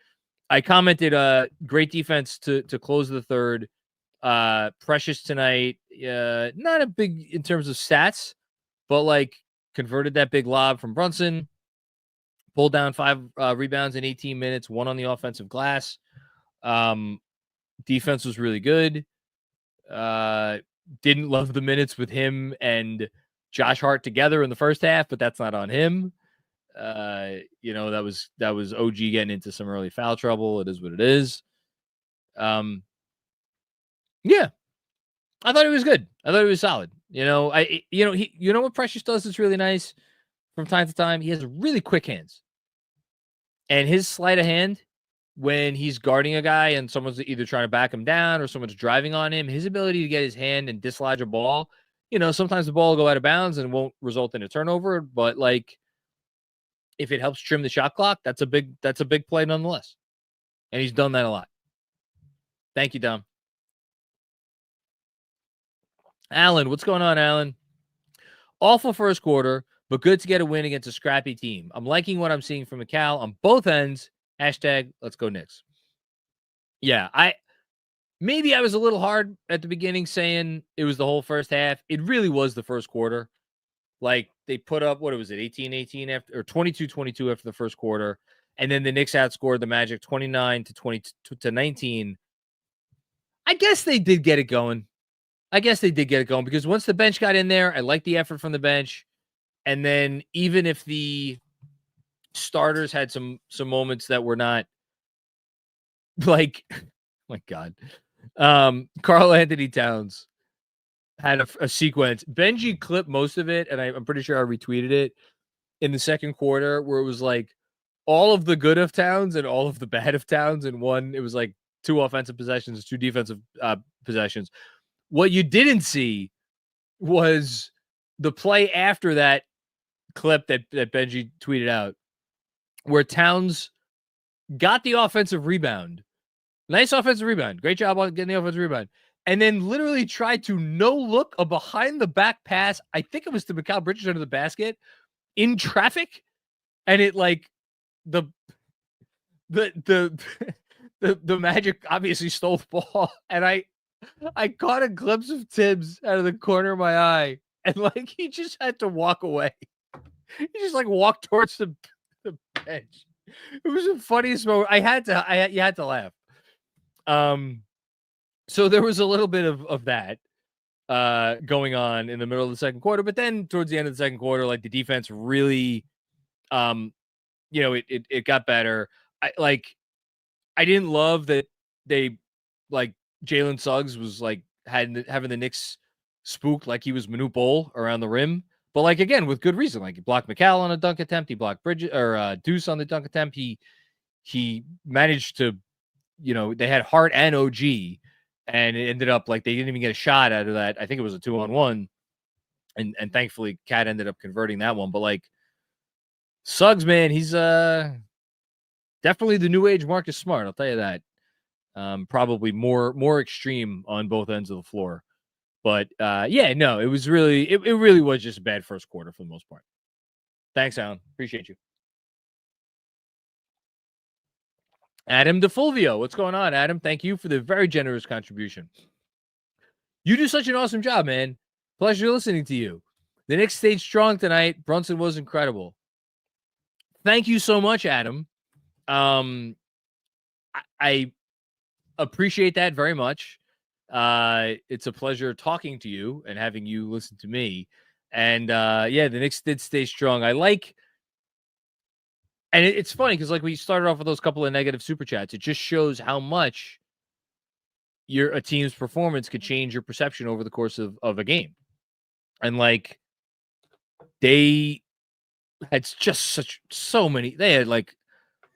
I commented, great defense to close the third. Precious tonight, not a big in terms of stats, but like converted that big lob from Brunson, pulled down 5 rebounds in 18 minutes, 1 on the offensive glass. Defense was really good. Didn't love the minutes with him and Josh Hart together in the first half, but that's not on him. That was OG getting into some early foul trouble. It is what it is. Yeah, I thought it was good. I thought it was solid. What Precious does that's really nice from time to time? He has really quick hands. And his sleight of hand, when he's guarding a guy and someone's either trying to back him down or someone's driving on him, his ability to get his hand and dislodge a ball, sometimes the ball will go out of bounds and won't result in a turnover. But like, if it helps trim the shot clock, that's a big play nonetheless. And he's done that a lot. Thank you, Dom. Alan, what's going on, Alan? Awful first quarter, but good to get a win against a scrappy team. I'm liking what I'm seeing from Mikal on both ends. Hashtag let's go Knicks. Yeah, maybe I was a little hard at the beginning saying it was the whole first half. It really was the first quarter. Like, they put up, what was it, 18-18 after, or 22-22 after the first quarter. And then the Knicks outscored the Magic 29-19. I guess they did get it going. Because once the bench got in there, I liked the effort from the bench. And then even if the starters had some moments that were not like, oh my God, Karl Anthony Towns had a sequence. Benji clipped most of it, and I'm pretty sure I retweeted it in the second quarter, where it was like all of the good of Towns and all of the bad of Towns in one. It was like 2 offensive possessions, 2 defensive possessions. What you didn't see was the play after that clip that Benji tweeted out, where Towns got the offensive rebound. Nice offensive rebound. Great job on getting the offensive rebound. And then literally tried to no-look a behind-the-back pass. I think it was to Mikal Bridges under the basket in traffic. And it, like, the Magic obviously stole the ball. And I caught a glimpse of Tibbs out of the corner of my eye. And, like, he just had to walk away. He just, like, walked towards the bench. It was the funniest moment. You had to laugh. So there was a little bit of that going on in the middle of the second quarter, but then towards the end of the second quarter, like, the defense really it got better. I didn't love that they like Jalen Suggs was like having the Knicks spooked like he was Manute Bol around the rim. But like again, with good reason. Like he blocked McCall on a dunk attempt, he blocked Bridges or Deuce on the dunk attempt. He managed to, they had Hart and OG, and it ended up like they didn't even get a shot out of that. I think it was a 2-on-1. And thankfully Cat ended up converting that one. But like Suggs, man, he's definitely the new age Marcus Smart, I'll tell you that. Probably more extreme on both ends of the floor. But it was really it really was just a bad first quarter for the most part. Thanks, Alan. Appreciate you. Adam DeFulvio, what's going on, Adam? Thank you for the very generous contribution. You do such an awesome job, man. Pleasure listening to you. The Knicks stayed strong tonight. Brunson was incredible. Thank you so much, Adam. I appreciate that very much. It's a pleasure talking to you and having you listen to me. And the Knicks did stay strong. And it's funny because like we started off with those couple of negative super chats. It just shows how much a team's performance could change your perception over the course of a game. And like they had just so many. They had like,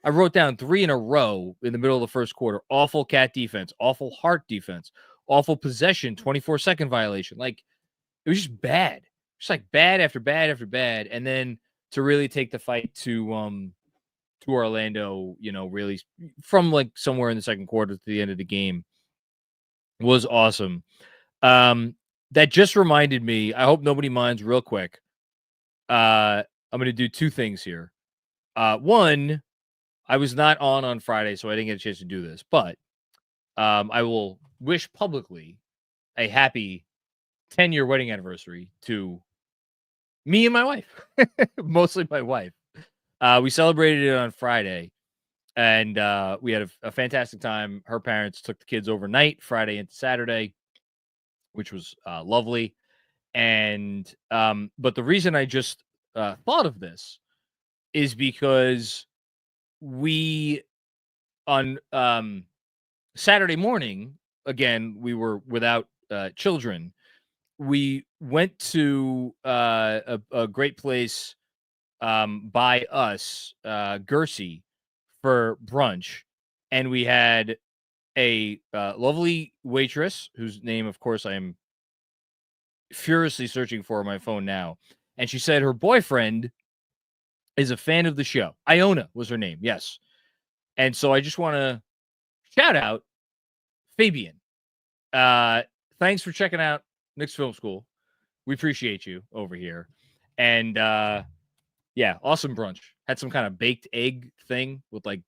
I wrote down 3 in a row in the middle of the first quarter. Awful Cat defense, awful Hart defense, awful possession, 24-second violation. Like it was just bad. Just like bad after bad after bad. And then to really take the fight to Orlando, really from like somewhere in the second quarter to the end of the game was awesome. That just reminded me, I hope nobody minds real quick. I'm going to do 2 things here. One, I was not on Friday, so I didn't get a chance to do this, but I will wish publicly a happy 10-year wedding anniversary to me and my wife, mostly my wife. We celebrated it on Friday, and we had a fantastic time. Her parents took the kids overnight, Friday into Saturday, which was lovely. And but the reason I just thought of this is because we on Saturday morning, again, we were without children. We went to a great place by us, Gersey, for brunch, and we had a lovely waitress whose name, of course, I am furiously searching for on my phone now. And she said her boyfriend is a fan of the show. Iona was her name. Yes. And so I just want to shout out Fabian. Thanks for checking out Knicks Film School. We appreciate you over here. And awesome brunch. Had some kind of baked egg thing with like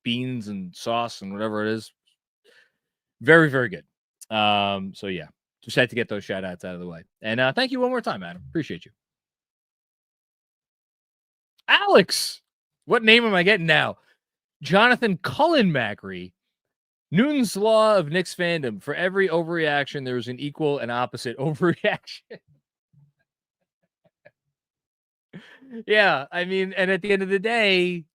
beans and sauce and whatever it is. Very, very good. Just had to get those shout outs out of the way. And thank you one more time, Adam. Appreciate you. Alex, what name am I getting now? Jonathan Cullen Macri. Newton's law of Knicks fandom. For every overreaction, there's an equal and opposite overreaction. Yeah, I mean, and at the end of the day,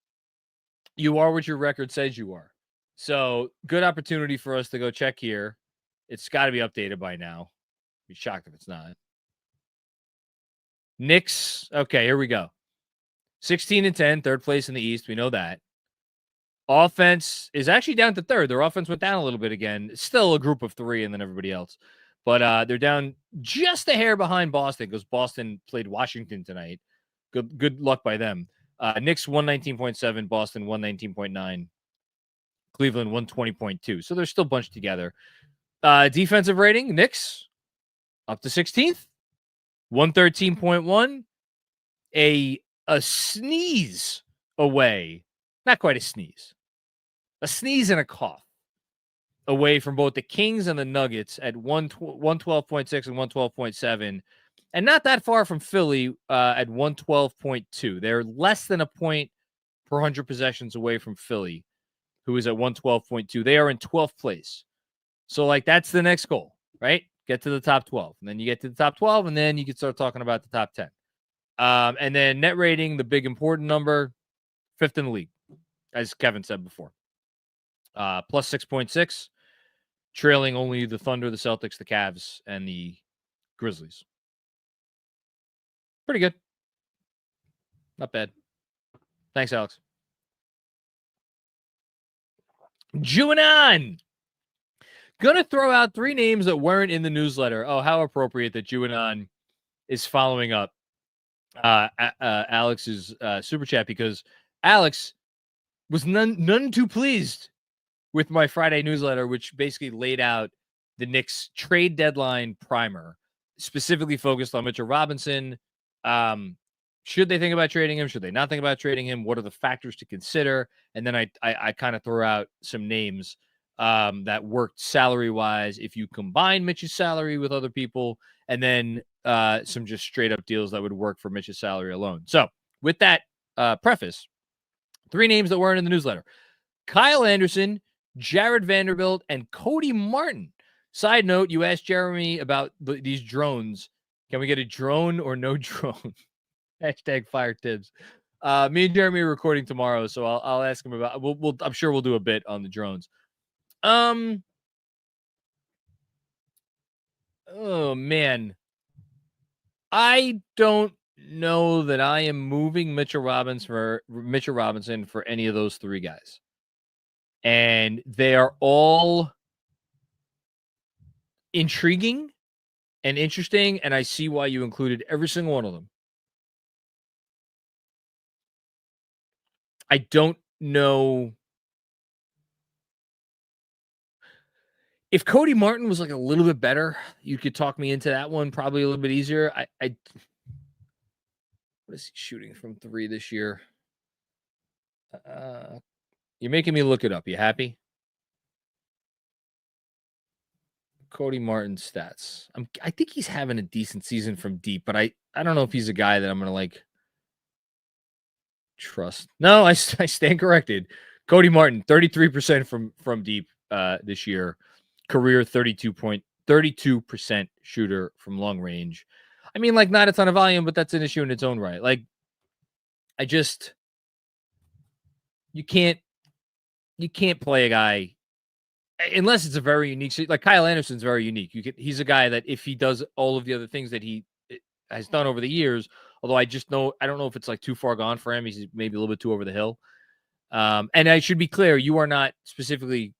you are what your record says you are. So good opportunity for us to go check here. It's got to be updated by now. I'd be shocked if it's not. Knicks. Okay, here we go. 16-10, third place in the East. We know that. Offense is actually down to third. Their offense went down a little bit again. It's still a group of 3 and then everybody else. But they're down just a hair behind Boston because Boston played Washington tonight. Good luck by them. Knicks 119.7, Boston 119.9, Cleveland 120.2. So they're still bunched together. Defensive rating, Knicks up to 16th, 113.1. A sneeze away. Not quite a sneeze and a cough away from both the Kings and the Nuggets at 112.6 and 112.7, and not that far from Philly at 112.2. They're less than a point per 100 possessions away from Philly, who is at 112.2. They are in 12th place. So, like, that's the next goal, right? Get to the top 12. And then you get to the top 12, and then you can start talking about the top 10. And then net rating, the big important number, fifth in the league, as Kevin said before. Plus 6.6, trailing only the Thunder, the Celtics, the Cavs, and the Grizzlies. Pretty good. Not bad. Thanks, Alex. Juanon. Gonna throw out 3 names that weren't in the newsletter. Oh, how appropriate that Juanon is following up Alex's super chat, because Alex was none too pleased with my Friday newsletter, which basically laid out the Knicks trade deadline primer, specifically focused on Mitchell Robinson. Should they think about trading him? Should they not think about trading him? What are the factors to consider? And then I kind of throw out some names that worked salary-wise if you combine Mitch's salary with other people, and then some just straight-up deals that would work for Mitch's salary alone. So with that preface, 3 names that weren't in the newsletter: Kyle Anderson, Jared Vanderbilt, and Cody Martin. Side note, you asked Jeremy about these drones. Can we get a drone or no drone? Hashtag fire Tibbs. Me and Jeremy are recording tomorrow, so I'll ask him about. I'm sure we'll do a bit on the drones. Oh man, I don't know that I am moving Mitchell Robinson for any of those 3 guys, and they are all intriguing and interesting, and I see why you included every single one of them. I don't know if Cody Martin was like a little bit better. You could talk me into that one probably a little bit easier. What is he shooting from 3 this year? You're making me look it up. You happy? Cody Martin stats. I think he's having a decent season from deep, but I don't know if he's a guy that I'm gonna like trust. No, I stand corrected. Cody Martin, 33% from deep this year. Career 32% shooter from long range. I mean, like, not a ton of volume, but that's an issue in its own right. Like, you can't play a guy unless it's a very unique. Like Kyle Anderson's very unique. He's a guy that if he does all of the other things that he has done over the years, although I don't know if it's like too far gone for him. He's maybe a little bit too over the hill. And I should be clear, you are not specifically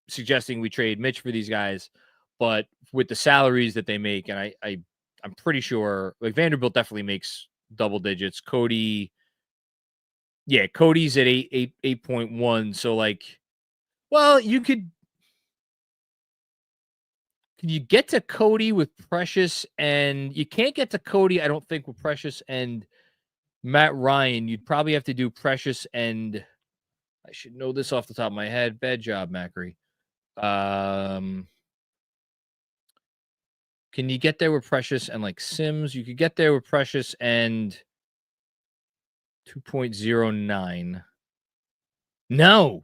suggesting we trade Mitch for these guys, but with the salaries that they make, and I'm pretty sure like Vanderbilt definitely makes double digits. Cody's at 8.1. So like, well, can you get to Cody with Precious? And you can't get to Cody, I don't think, with Precious and Matt Ryan. You'd probably have to do Precious and I should know this off the top of my head. Bad job, Macri. Can you get there with Precious and like Sims? You could get there with Precious and 2.09. No,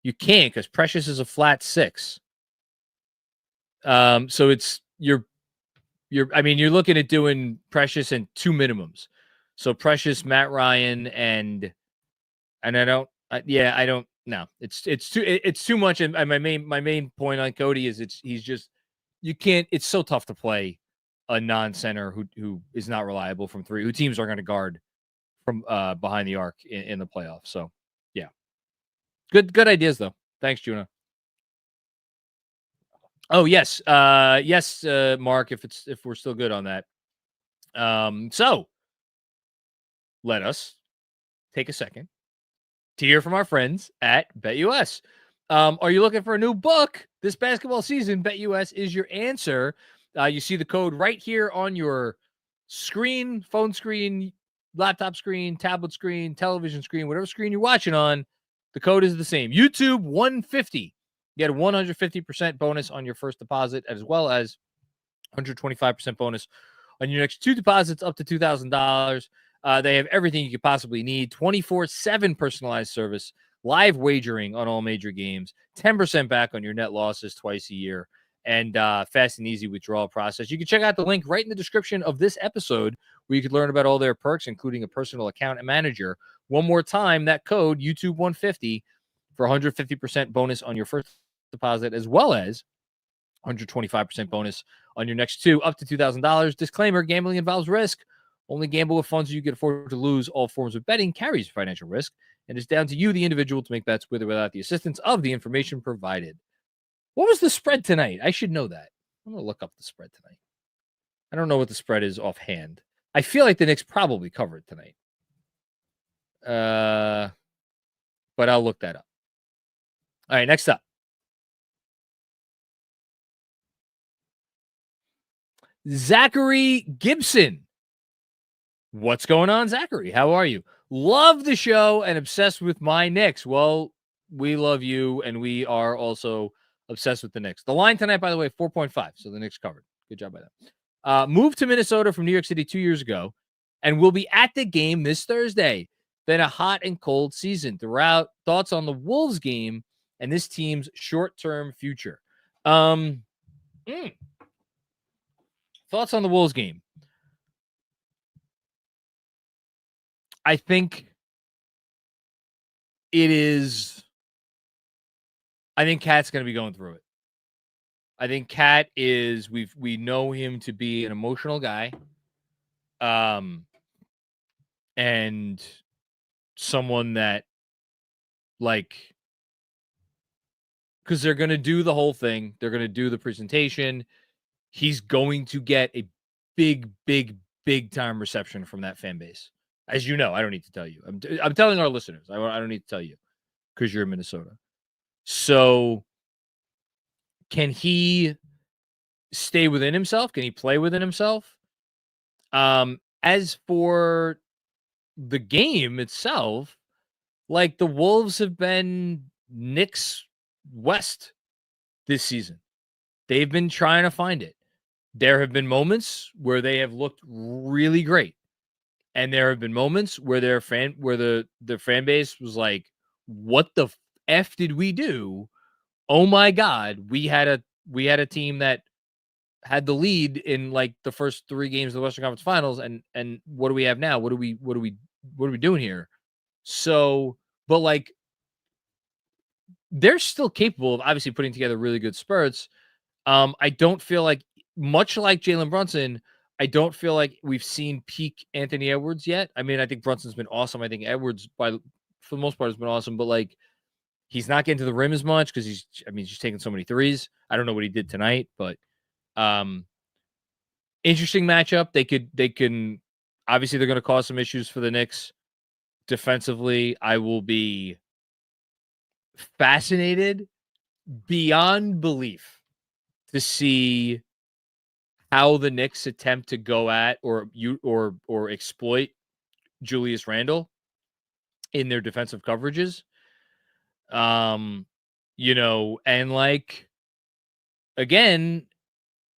you can't, because Precious is a flat 6. So it's you're looking at doing Precious and 2 minimums. So Precious, Matt Ryan, and I don't no. It's too much. And my main point on Cody is it's so tough to play a non-center who is not reliable from 3, who teams are going to guard from behind the arc in the playoffs. So yeah. Good ideas though. Thanks, Juno. Oh, yes. Yes, Mark, if we're still good on that. So let us take a second to hear from our friends at BetUS. Are you looking for a new book this basketball season? BetUS is your answer. You see the code right here on your screen, phone screen, laptop screen, tablet screen, television screen, whatever screen you're watching on. The code is the same. YouTube 150. You get a 150% bonus on your first deposit, as well as 125% bonus on your next 2 deposits up to $2,000. They have everything you could possibly need. 24/7 personalized service, live wagering on all major games, 10% back on your net losses twice a year, and fast and easy withdrawal process. You can check out the link right in the description of this episode, where you could learn about all their perks, including a personal account and manager. One more time, that code YouTube150 for 150% bonus on your first deposit, as well as 125% bonus on your next two, up to $2,000. Disclaimer: gambling involves risk. Only gamble with funds you can afford to lose. All forms of betting carries financial risk, and it's down to you, the individual, to make bets with or without the assistance of the information provided. What was the spread tonight? I should know that. I'm going to look up the spread tonight. I don't know what the spread is offhand. I feel like the Knicks probably covered tonight. But I'll look that up. All right, next up. Zachary Gibson. What's going on, Zachary? How are you? Love the show and obsessed with my Knicks. Well, we love you, and we are also obsessed with the Knicks. The line tonight, by the way, 4.5. So the Knicks covered. Good job by them. Moved to Minnesota from New York City 2 years ago, and will be at the game this Thursday. Been a hot and cold season throughout. Thoughts on the Wolves game and this team's short-term future? Thoughts on the Wolves game. I think Cat's going to be going through it. I think Cat is, we know him to be an emotional guy. And someone that, like, because they're going to do the whole thing. They're going to do the presentation. He's going to get a big, big, big time reception from that fan base. As you know, I don't need to tell you. I'm telling our listeners. I don't need to tell you because you're in Minnesota. So can he stay within himself? Can he play within himself? As for the game itself, like, the Wolves have been Knicks West this season. They've been trying to find it. There have been moments where they have looked really great. And there have been moments where the fan base was like, what the F did we do? Oh my God. We had a team that had the lead in, like, the first 3 games of the Western Conference Finals. And what do we have now? What are we doing here? So, but, like, they're still capable of obviously putting together really good spurts. I don't feel like, much like Jalen Brunson, I don't feel like we've seen peak Anthony Edwards yet. I mean, I think Brunson's been awesome. I think Edwards, for the most part, has been awesome. But, like, he's not getting to the rim as much because he's just taking so many threes. I don't know what he did tonight, but interesting matchup. They can obviously, they're going to cause some issues for the Knicks defensively. I will be fascinated beyond belief to see how the Knicks attempt to go at or exploit Julius Randle in their defensive coverages. You know, and, like, again,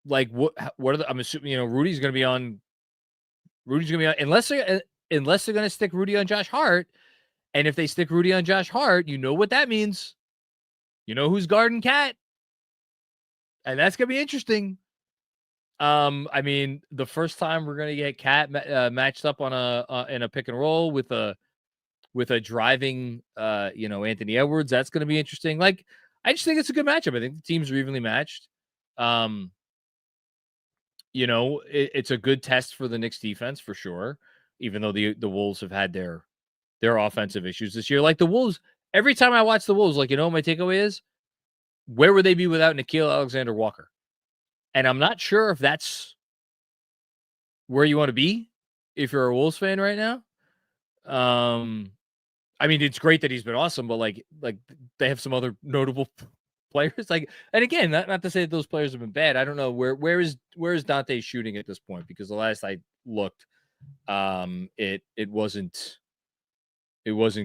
like, what are the, I'm assuming, you know, Rudy's going to be on unless they're going to stick Rudy on Josh Hart. And if they stick Rudy on Josh Hart, you know what that means. You know who's guarding Cat. And that's going to be interesting. I mean, the first time we're going to get Cat matched up on in a pick and roll with a driving, Anthony Edwards, that's going to be interesting. Like, I just think it's a good matchup. I think the teams are evenly matched. It's a good test for the Knicks defense for sure, even though the Wolves have had their offensive issues this year. Like, the Wolves, every time I watch the Wolves, like, what my takeaway is? Where would they be without Nickeil Alexander-Walker? And I'm not sure if that's where you want to be if you're a Wolves fan right now. I mean, it's great that he's been awesome, but like they have some other notable players. Like, and again, not to say that those players have been bad. I don't know where is Dante shooting at this point, because the last I looked, it wasn't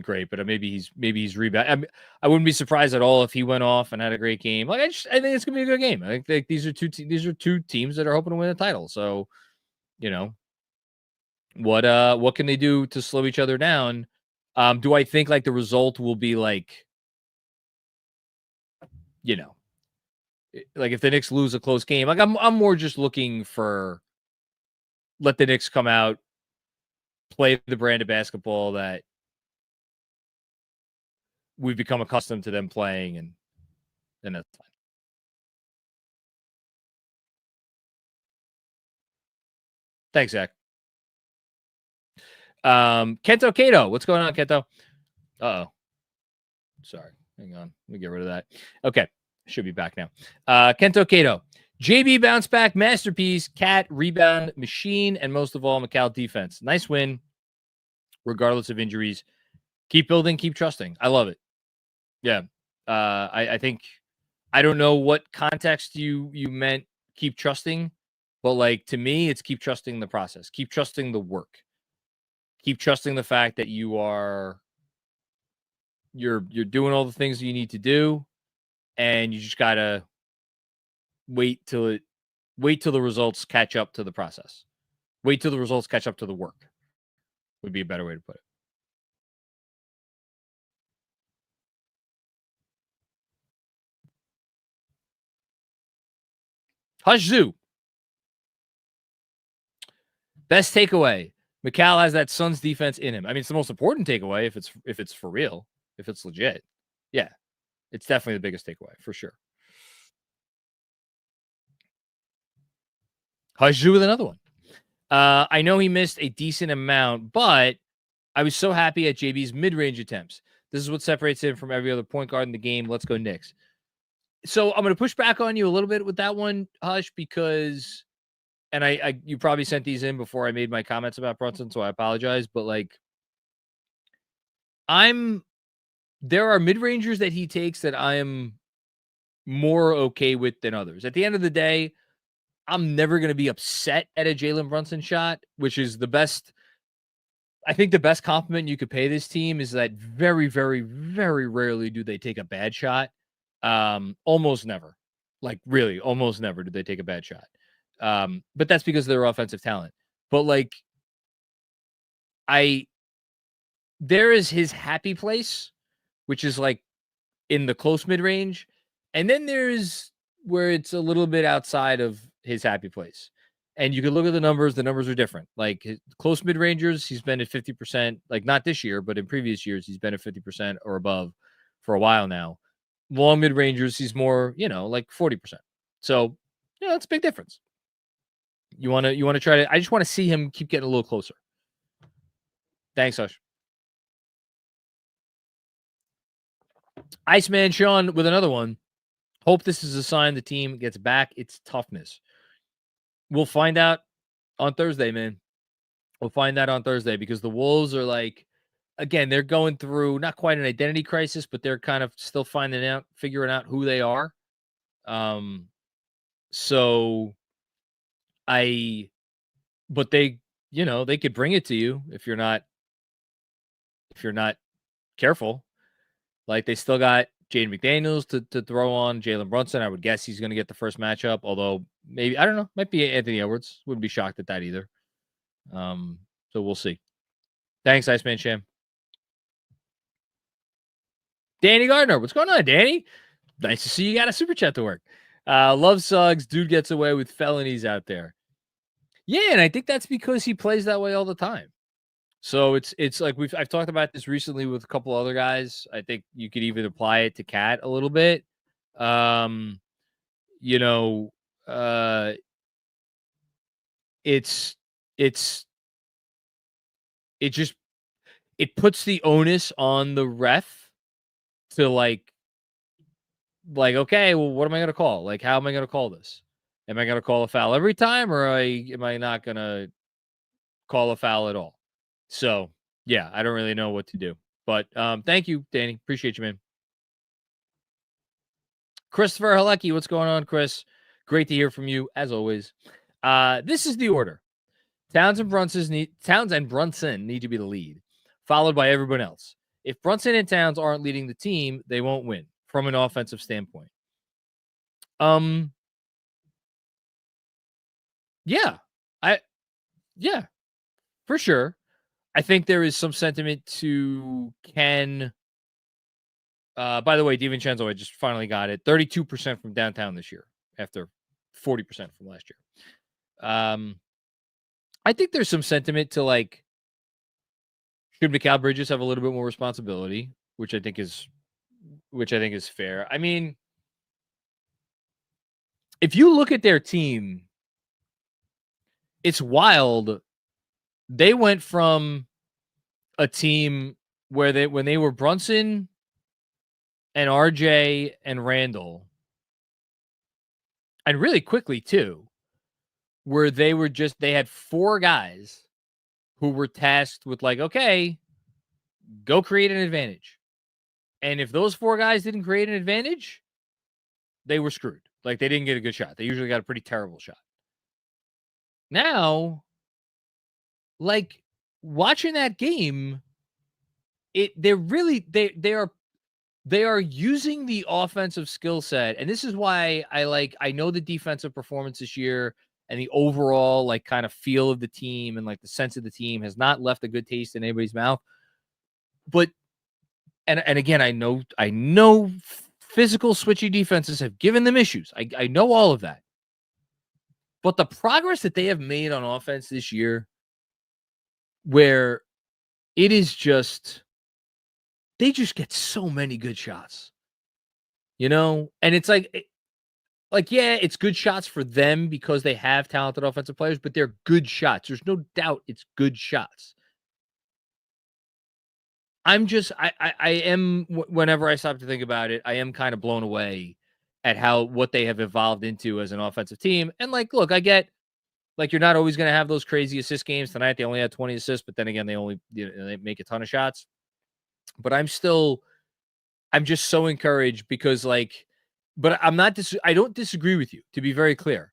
great, but maybe he's rebound. I wouldn't be surprised at all if he went off and had a great game. Like, I think it's gonna be a good game. I think these are two teams that are hoping to win a title. So, what can they do to slow each other down? Do I think, like, the result will be like, like if the Knicks lose a close game? Like, I'm more just looking for, let the Knicks come out play the brand of basketball that we've become accustomed to them playing, and then that's fine. Thanks, Zach. Kento Kato, what's going on, Kento? Uh-oh. Sorry. Hang on. Let me get rid of that. Okay. Should be back now. Kento Kato. JB bounce back masterpiece, Cat rebound machine, and most of all, Macau defense. Nice win, regardless of injuries. Keep building, keep trusting. I love it. Yeah. I think, I don't know what context you meant keep trusting, but like to me, it's keep trusting the process. Keep trusting the work. Keep trusting the fact that you're doing all the things you need to do, and you just gotta wait till the results catch up to the process. Wait till the results catch up to the work would be a better way to put it. Hush Zoo. Best takeaway. Macau has that Suns defense in him. I mean, it's the most important takeaway if it's for real, if it's legit. Yeah, it's definitely the biggest takeaway for sure. Hush Zoo with another one. I know he missed a decent amount, but I was so happy at JB's mid-range attempts. This is what separates him from every other point guard in the game. Let's go Knicks. So I'm going to push back on you a little bit with that one, Hush, because, and you probably sent these in before I made my comments about Brunson, so I apologize. But like, there are mid-rangers that he takes that I am more okay with than others. At the end of the day, I'm never going to be upset at a Jalen Brunson shot, which is the best. I think the best compliment you could pay this team is that very, very, very rarely do they take a bad shot. Almost never. Like really, almost never do they take a bad shot. But that's because of their offensive talent. But like, there is his happy place, which is like in the close mid range, and then there's where it's a little bit outside of his happy place. And you can look at the numbers. The numbers are different. Like his close mid rangers, he's been at 50%. Like not this year, but in previous years, he's been at 50% or above for a while now. Long mid rangers, he's more, like 40%. So, that's a big difference. You want to try to. I just want to see him keep getting a little closer. Thanks, Hush. Iceman Sean with another one. Hope this is a sign the team gets back its toughness. We'll find out on Thursday, man. We'll find out on Thursday because the Wolves are like, again, they're going through not quite an identity crisis, but they're kind of still figuring out who they are. But they, they could bring it to you if you're not careful. Like they still got Jaden McDaniels to throw on. Jalen Brunson, I would guess he's going to get the first matchup. Although maybe, I don't know, might be Anthony Edwards. Wouldn't be shocked at that either. So we'll see. Thanks, Iceman Sham. Danny Gardner, what's going on, Danny? Nice to see you got a super chat to work. Love Suggs, dude gets away with felonies out there. Yeah, and I think that's because he plays that way all the time. So it's like I've talked about this recently with a couple other guys. I think you could even apply it to Cat a little bit. It puts the onus on the ref to like, okay, well, what am I going to call? Like, how am I going to call this? Am I going to call a foul every time, or am I not going to call a foul at all? So, yeah, I don't really know what to do. But thank you, Danny. Appreciate you, man. Christopher Halecki, what's going on, Chris? Great to hear from you, as always. This is the order. Towns and Brunson need to be the lead, followed by everyone else. If Brunson and Towns aren't leading the team, they won't win from an offensive standpoint. Yeah, for sure. I think there is some sentiment to Ken. By the way, DiVincenzo, I just finally got it. 32% from downtown this year after 40% from last year. I think there's some sentiment to like Should Mikal Bridges have a little bit more responsibility, which I think is fair. I mean, if you look at their team, it's wild. They went from a team where when they were Brunson and RJ and Randall, and really quickly too, where they had 4 guys who were tasked with like, okay, go create an advantage. And if those 4 guys didn't create an advantage, they were screwed. Like, they didn't get a good shot. They usually got a pretty terrible shot. Now, like, watching that game, they are using the offensive skill set. And this is why I know the defensive performance this year and the overall like kind of feel of the team and like the sense of the team has not left a good taste in anybody's mouth. But and again, I know physical switchy defenses have given them issues. I know all of that. But the progress that they have made on offense this year, where it is just, they just get so many good shots, and it's like, yeah, it's good shots for them because they have talented offensive players, but they're good shots. There's no doubt it's good shots. I'm just, I am, whenever I stop to think about it, I am kind of blown away at what they have evolved into as an offensive team. And like, look, I get, like, you're not always going to have those crazy assist games. Tonight, they only had 20 assists, but then again, they make a ton of shots. But I'm just so encouraged because, like, but I don't disagree with you, to be very clear.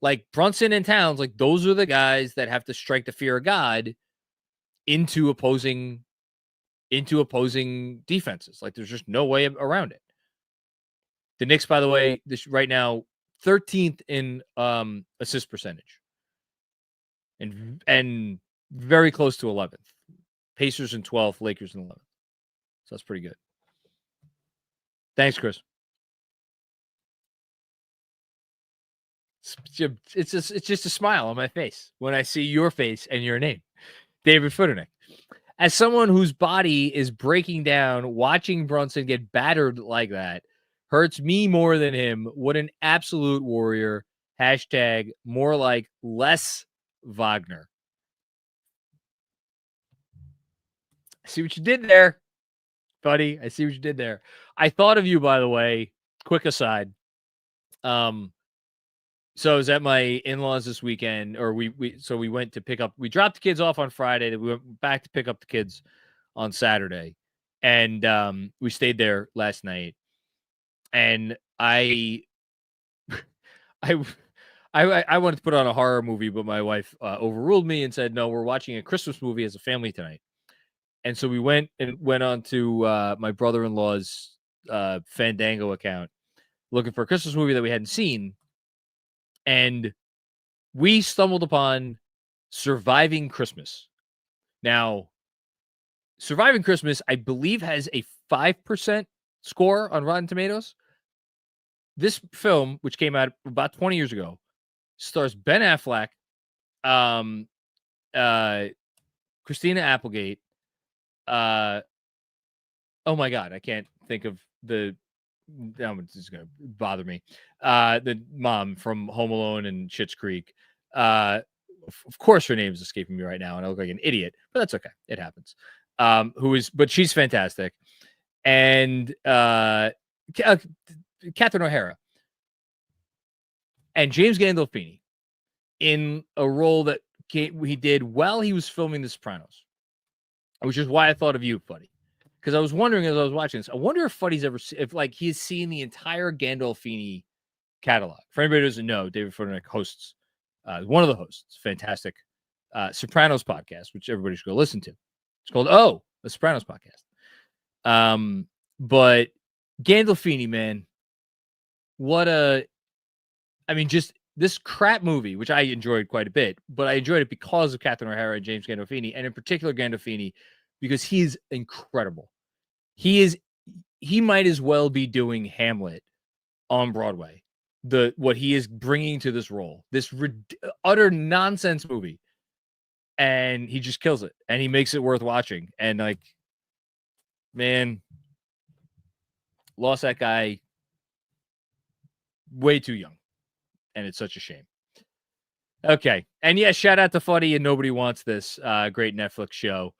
Like, Brunson and Towns, like, those are the guys that have to strike the fear of God into opposing defenses. Like, there's just no way around it. The Knicks, by the way, right now, 13th in assist percentage. And very close to 11th. Pacers in 12th, Lakers in 11th. So that's pretty good. Thanks, Chris. It's just a smile on my face when I see your face and your name, David Futternick. As someone whose body is breaking down, watching Brunson get battered like that hurts me more than him. What an absolute warrior. Hashtag more like less Wagner. I see what you did there, buddy. I see what you did there. I thought of you, by the way. Quick aside. So I was at my in-laws this weekend, or we went to pick up. We dropped the kids off on Friday. Then we went back to pick up the kids on Saturday, and we stayed there last night. And I wanted to put on a horror movie, but my wife overruled me and said, "No, we're watching a Christmas movie as a family tonight." And so we went on to my brother-in-law's Fandango account, looking for a Christmas movie that we hadn't seen. And we stumbled upon Surviving Christmas. Now, Surviving Christmas, I believe, has a 5% score on Rotten Tomatoes. This film, which came out about 20 years ago, stars Ben Affleck, Christina Applegate. Oh my God, I can't think of the. This is going to bother me. The mom from Home Alone and Schitt's Creek. Of course, her name is escaping me right now, and I look like an idiot, but that's okay. It happens. But she's fantastic. And Catherine O'Hara and James Gandolfini in a role that he did while he was filming The Sopranos, which is why I thought of you, buddy. Because I was wondering as I was watching this, I wonder if Fuddy's ever, if like he's seen the entire Gandolfini catalog. For anybody who doesn't know, David Futternick hosts, one of the hosts, fantastic Sopranos podcast, which everybody should go listen to. It's called the Sopranos podcast. But Gandolfini, man, just this crap movie, which I enjoyed quite a bit, but I enjoyed it because of Catherine O'Hara and James Gandolfini, and in particular Gandolfini, because he's incredible. He might as well be doing Hamlet on Broadway. What he is bringing to this role, this utter nonsense movie, and he just kills it, and he makes it worth watching. And like, man, lost that guy way too young, and it's such a shame. Okay, and yeah, shout out to Funny and Nobody Wants This, great Netflix show,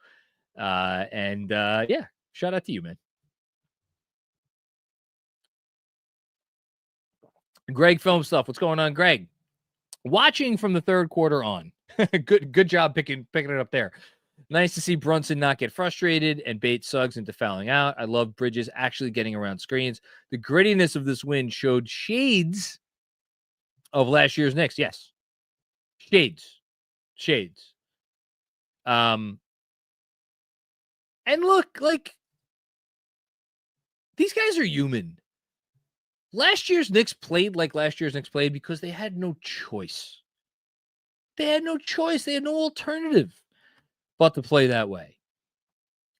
and yeah, shout out to you, man. Greg Film Stuff, what's going on, Greg? Watching from the third quarter on. Good job picking it up there. Nice to see Brunson not get frustrated and bait Suggs into fouling out. I love Bridges actually getting around screens. The grittiness of this win showed shades of last year's Knicks. Yes. Shades. And look, like, these guys are human. Last year's Knicks played like last year's Knicks played because they had no choice. They had no alternative but to play that way.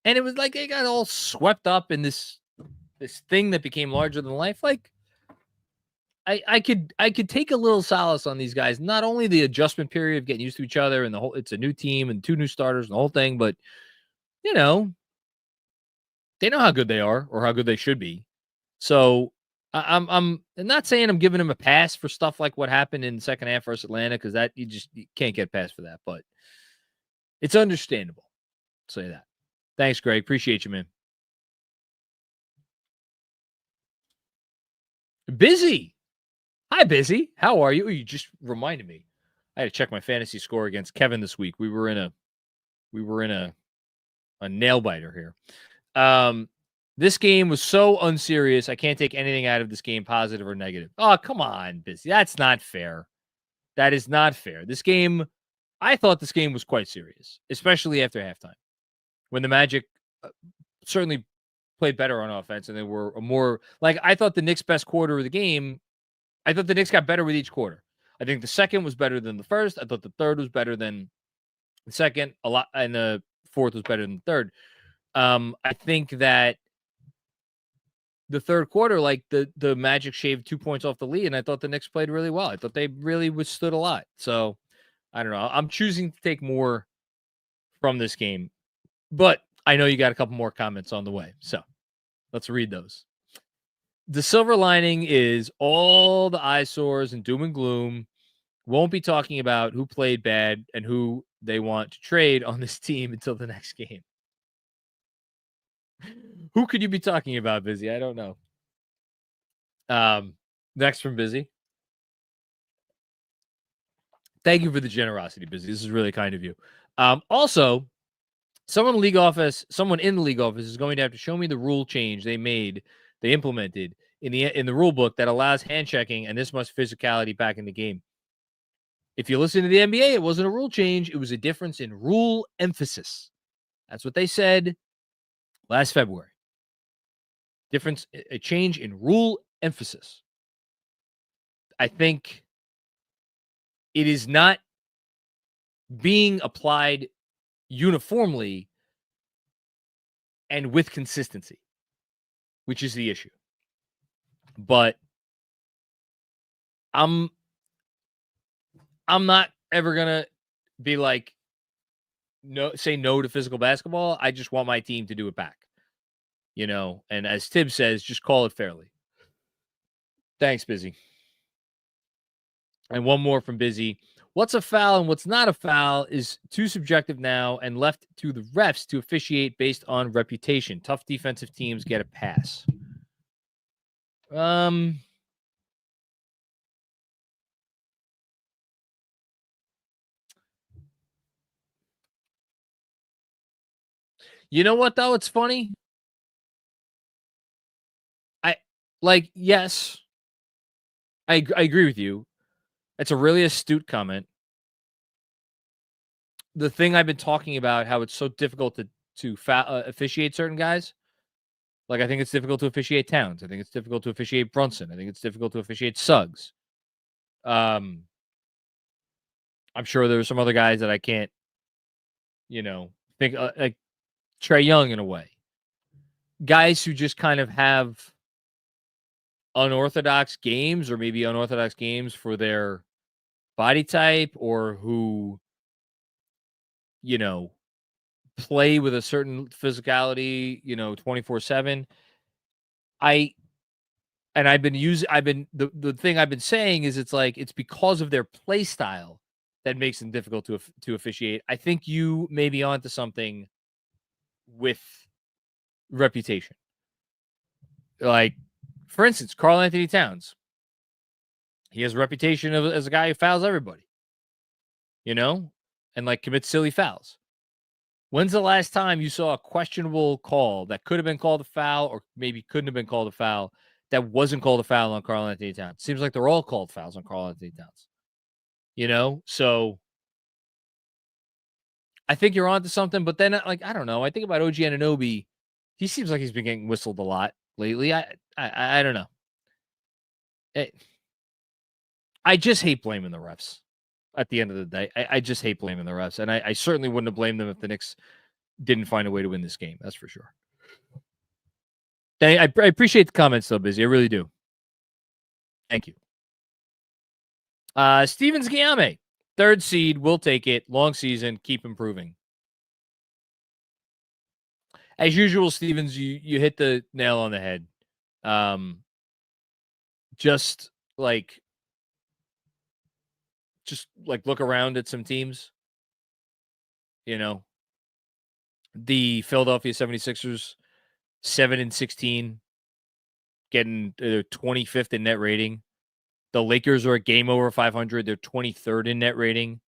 And it was like they got all swept up in this thing that became larger than life. Like, I could take a little solace on these guys. Not only the adjustment period of getting used to each other and the whole, it's a new team and 2 new starters and the whole thing, but they know how good they are or how good they should be. So I'm not saying I'm giving them a pass for stuff like what happened in the second half versus Atlanta, because that you can't get past for that, but it's understandable. I'll say that. Thanks, Greg. Appreciate you, man. Busy. Hi, Busy. How are you? You just reminded me. I had to check my fantasy score against Kevin this week. We were in a nail biter here. This game was so unserious. I can't take anything out of this game, positive or negative. Oh, come on, Busy. That's not fair. That is not fair. This game, I thought this game was quite serious, especially after halftime, when the Magic certainly played better on offense and they were more like, I thought the Knicks' best quarter of the game. I thought the Knicks got better with each quarter. I think the second was better than the first. I thought the third was better than the second a lot, and the fourth was better than the third. I think that the third quarter, like the Magic shaved 2 points off the lead, and I thought the Knicks played really well. I thought they really withstood a lot. So I don't know. I'm choosing to take more from this game, but I know you got a couple more comments on the way. So let's read those. The silver lining is all the eyesores and doom and gloom won't be talking about who played bad and who they want to trade on this team until the next game. Who could you be talking about, Busy? I don't know. Next from Busy. Thank you for the generosity, Busy. This is really kind of you. Also, someone in the league office is going to have to show me the rule change they implemented in the rule book that allows hand checking and this much physicality back in the game. If you listen to the NBA, it wasn't a rule change. It was a difference in rule emphasis. That's what they said last February. A change in rule emphasis. I think it is not being applied uniformly and with consistency, which is the issue. But I'm not ever gonna be like, say no to physical basketball. I just want my team to do it back, and as Tibbs says, just call it fairly. Thanks, Busy. And one more from Busy. What's a foul and what's not a foul is too subjective now and left to the refs to officiate based on reputation. Tough defensive teams get a pass. You know what, though? It's funny. Yes, I agree with you. It's a really astute comment. The thing I've been talking about, how it's so difficult to officiate certain guys. Like, I think it's difficult to officiate Towns. I think it's difficult to officiate Brunson. I think it's difficult to officiate Suggs. I'm sure there are some other guys that I can't, think like Trae Young in a way. Guys who just kind of have unorthodox games, or maybe unorthodox games for their body type, or who play with a certain physicality, 24/7. The thing I've been saying is it's because of their play style that makes them difficult to officiate. I think you may be onto something with reputation. Like, for instance, Karl Anthony Towns. He has a reputation as a guy who fouls everybody, and commits silly fouls. When's the last time you saw a questionable call that could have been called a foul or maybe couldn't have been called a foul that wasn't called a foul on Karl Anthony Towns? Seems like they're all called fouls on Karl Anthony Towns. So I think you're onto something, but then I don't know. I think about OG Anunoby. He seems like he's been getting whistled a lot lately. I don't know. I just hate blaming the refs at the end of the day. I just hate blaming the refs. And I certainly wouldn't have blamed them if the Knicks didn't find a way to win this game. That's for sure. I appreciate the comments, though, Busy. I really do. Thank you. Stevens Guillaume, 3rd seed. We'll take it. Long season. Keep improving. As usual, Stevens, you hit the nail on the head. Just look around at some teams. The Philadelphia 76ers, 7-16, getting 25th in net rating. The Lakers are a game over 500. They're 23rd in net rating.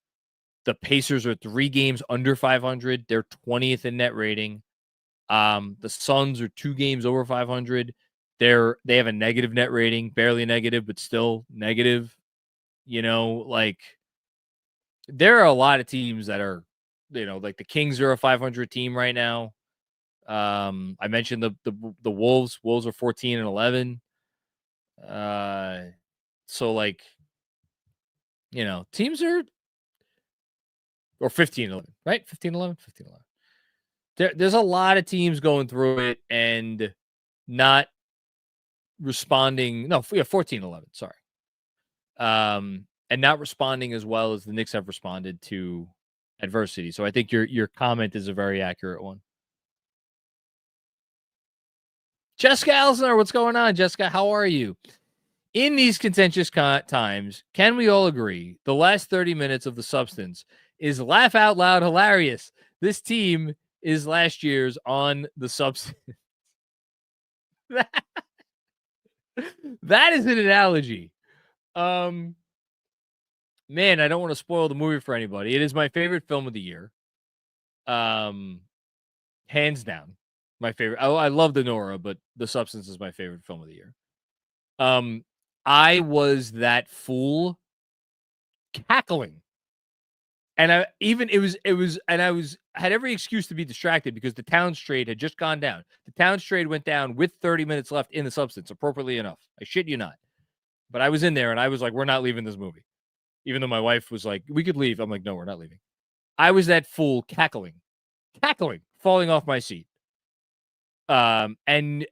The Pacers are 3 games under 500. They're 20th in net rating. The Suns are 2 games over 500. They have a negative net rating, barely negative, but still negative. There are a lot of teams that are, the Kings are a 500 team right now. I mentioned the Wolves. Wolves are 14-11. So teams are, or 15-11, right? 15-11. There's a lot of teams going through it and not responding. No, 14-11. Sorry. And not responding as well as the Knicks have responded to adversity. So I think your comment is a very accurate one. Jessica Elsner, what's going on, Jessica? How are you? In these contentious times, can we all agree the last 30 minutes of The Substance is laugh out loud hilarious? This team is last year's On The Substance. That is an analogy. Man, I don't want to spoil the movie for anybody. It is my favorite film of the year. Hands down. My favorite. I love The Nora, but The Substance is my favorite film of the year. I was that fool cackling. And I had every excuse to be distracted because the Towns trade had just gone down. The Towns trade went down with 30 minutes left in The Substance, appropriately enough. I shit you not. But I was in there and I was like, we're not leaving this movie. Even though my wife was like, we could leave. I'm like, no, we're not leaving. I was that fool cackling, falling off my seat. And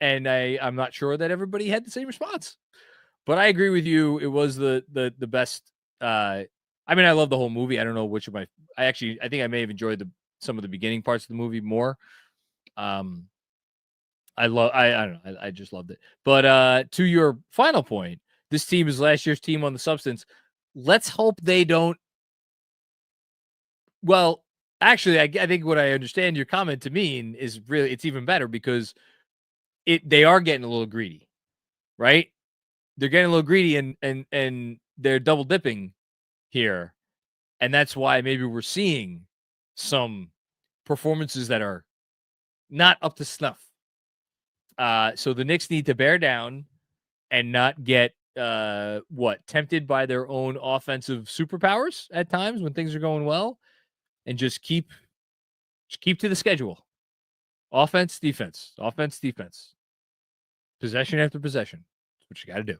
I'm not sure that everybody had the same response. But I agree with you. It was the best. I love the whole movie. I don't know which of my. I think I may have enjoyed some of the beginning parts of the movie more. I don't know. I just loved it. But to your final point, this team is last year's team on The Substance. Let's hope they don't. Well, actually, I think what I understand your comment to mean is really it's even better because they are getting a little greedy, right? They're getting a little greedy and they're double dipping here. And that's why maybe we're seeing some performances that are not up to snuff. So the Knicks need to bear down and not get tempted by their own offensive superpowers at times when things are going well, and just keep to the schedule. Offense, defense, possession after possession. That's what you got to do.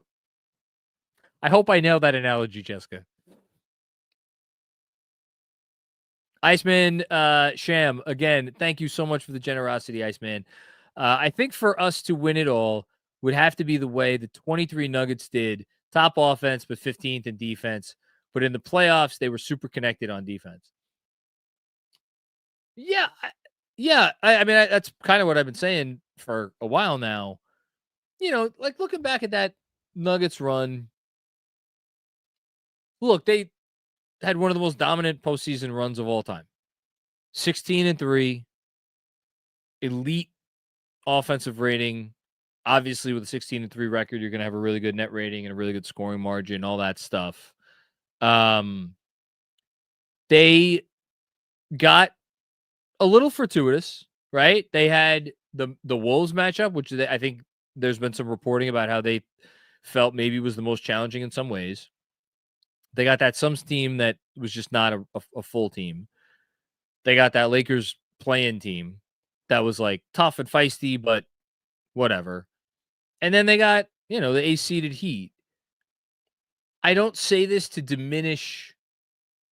I hope I nailed that analogy, Jessica. Iceman, Sham, again, thank you so much for the generosity, Iceman. I think for us to win it all would have to be the way the 23 Nuggets did. Top offense, but 15th in defense. But in the playoffs, they were super connected on defense. Yeah, I mean, that's kind of what I've been saying for a while now. Like looking back at that Nuggets run, look, they had one of the most dominant postseason runs of all time. 16-3, elite offensive rating. Obviously, with a 16-3 record, you're going to have a really good net rating and a really good scoring margin, all that stuff. They got a little fortuitous, right? They had the Wolves matchup, which I think there's been some reporting about how they felt maybe was the most challenging in some ways. They got that Suns team that was just not a full team. They got that Lakers playing team that was like tough and feisty, but whatever. And then they got, the ace-seeded Heat. I don't say this to diminish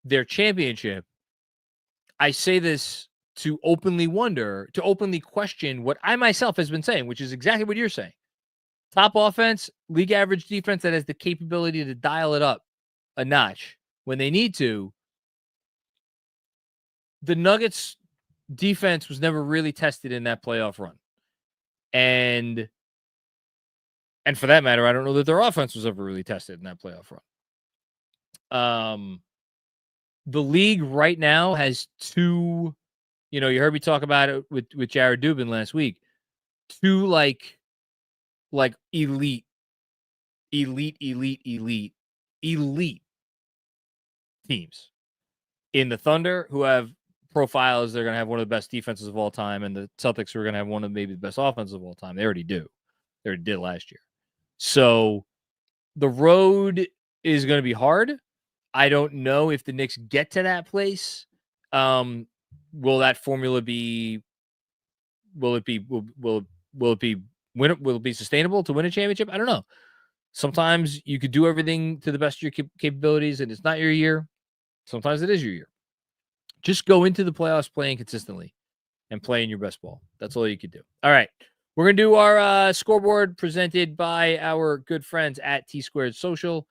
their championship. I say this to openly question what I myself has been saying, which is exactly what you're saying. Top offense, league average defense that has the capability to dial it up a notch when they need to. The Nuggets defense was never really tested in that playoff run. And for that matter, I don't know that their offense was ever really tested in that playoff run. The league right now has two, you heard me talk about it with Jared Dubin last week. Two like elite teams in the Thunder, who have profiles. They're going to have one of the best defenses of all time, and the Celtics are going to have one of maybe the best offenses of all time. They already do. They already did last year. So the road is going to be hard. I don't know if the Knicks get to that place. Will that formula be? Will it be? Will it be? Will it be sustainable to win a championship? I don't know. Sometimes you could do everything to the best of your capabilities, and it's not your year. Sometimes it is your year. Just go into the playoffs playing consistently and playing your best ball. That's all you could do. All right. We're going to do our scoreboard presented by our good friends at T Squared Social.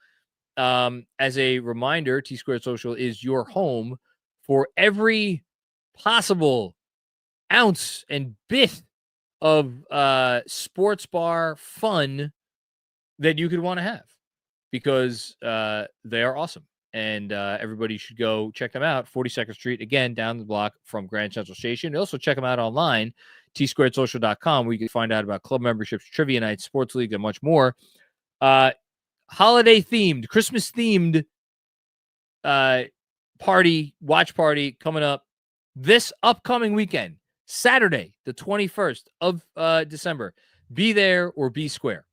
As a reminder, T Squared Social is your home for every possible ounce and bit of sports bar fun that you could want to have, because they are awesome. And everybody should go check them out. 42nd Street, again, down the block from Grand Central Station. Also check them out online, tsquaredsocial.com, where you can find out about club memberships, trivia nights, sports league, and much more. Holiday themed, Christmas themed watch party coming up this upcoming weekend, Saturday, the 21st of December. Be there or be square.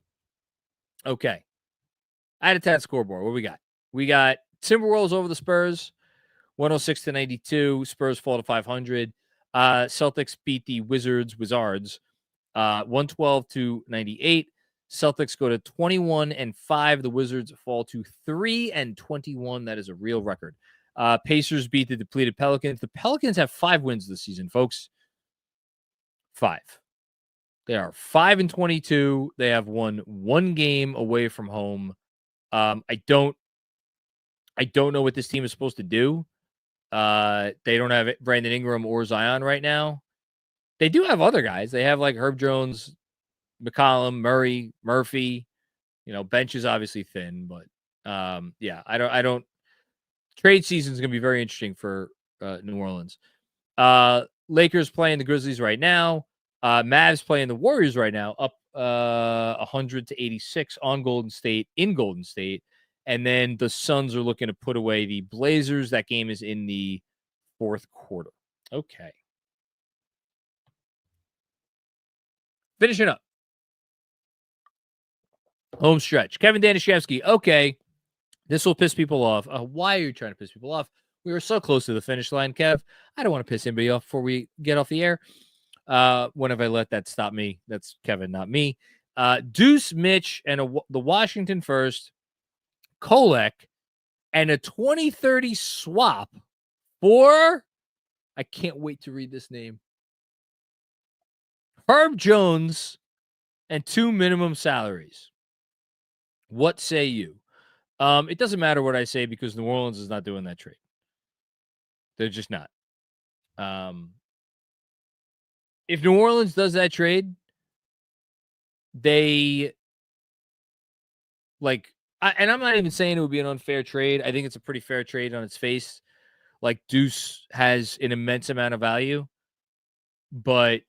Okay. Out of 10 scoreboard. What we got? We got Timberwolves over the Spurs, 106-92. Spurs fall to 500. Celtics beat the Wizards, 112-98. Celtics go to 21-5. The Wizards fall to 3-21. That is a real record. Pacers beat the depleted Pelicans. The Pelicans have 5 wins this season, folks. 5. They are 5-22. They have won 1 game away from home. I don't know what this team is supposed to do. They don't have Brandon Ingram or Zion right now. They do have other guys. They have like Herb Jones, McCollum, Murray, Murphy. Bench is obviously thin, but yeah, I don't. Trade season is going to be very interesting for New Orleans. Lakers playing the Grizzlies right now. Mavs playing the Warriors right now, up 100-86 on Golden State in Golden State. And then the Suns are looking to put away the Blazers. That game is in the 4th quarter. Okay. Finishing up. Home stretch. Kevin Danishevsky. Okay. This will piss people off. Why are you trying to piss people off? We were so close to the finish line, Kev. I don't want to piss anybody off before we get off the air. When have I let that stop me? That's Kevin, not me. Deuce, Mitch, and the Washington first, Kolek, and a 2030 swap for, I can't wait to read this name, Herb Jones, and 2 minimum salaries. What say you? It doesn't matter what I say, because New Orleans is not doing that trade. They're just not. If New Orleans does that trade, they and I'm not even saying it would be an unfair trade. I think it's a pretty fair trade on its face. Like Deuce has an immense amount of value, but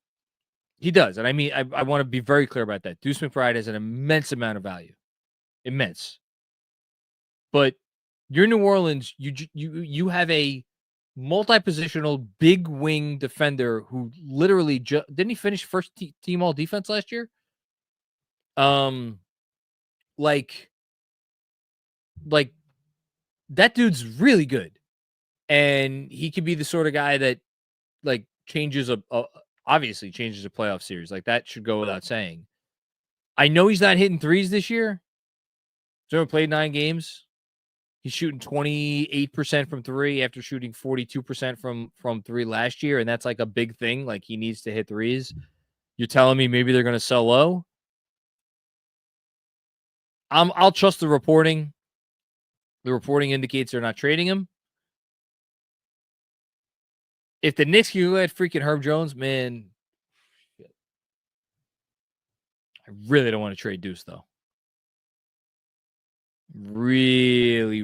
he does. And I mean, I want to be very clear about that. Deuce McBride has an immense amount of value. Immense. But you're New Orleans, you have a multi-positional big wing defender who literally didn't he finish first team all defense last year? Like that dude's really good. And he could be the sort of guy that changes obviously changes a playoff series. Like that should go without saying. I know he's not hitting threes this year. He's only played 9 games. He's shooting 28% from 3 after shooting 42% from 3 last year, and that's like a big thing. Like he needs to hit threes. You're telling me maybe they're going to sell low? I'll trust the reporting. The reporting indicates they're not trading him. If the Knicks can let freaking Herb Jones, man, I really don't want to trade Deuce though. Really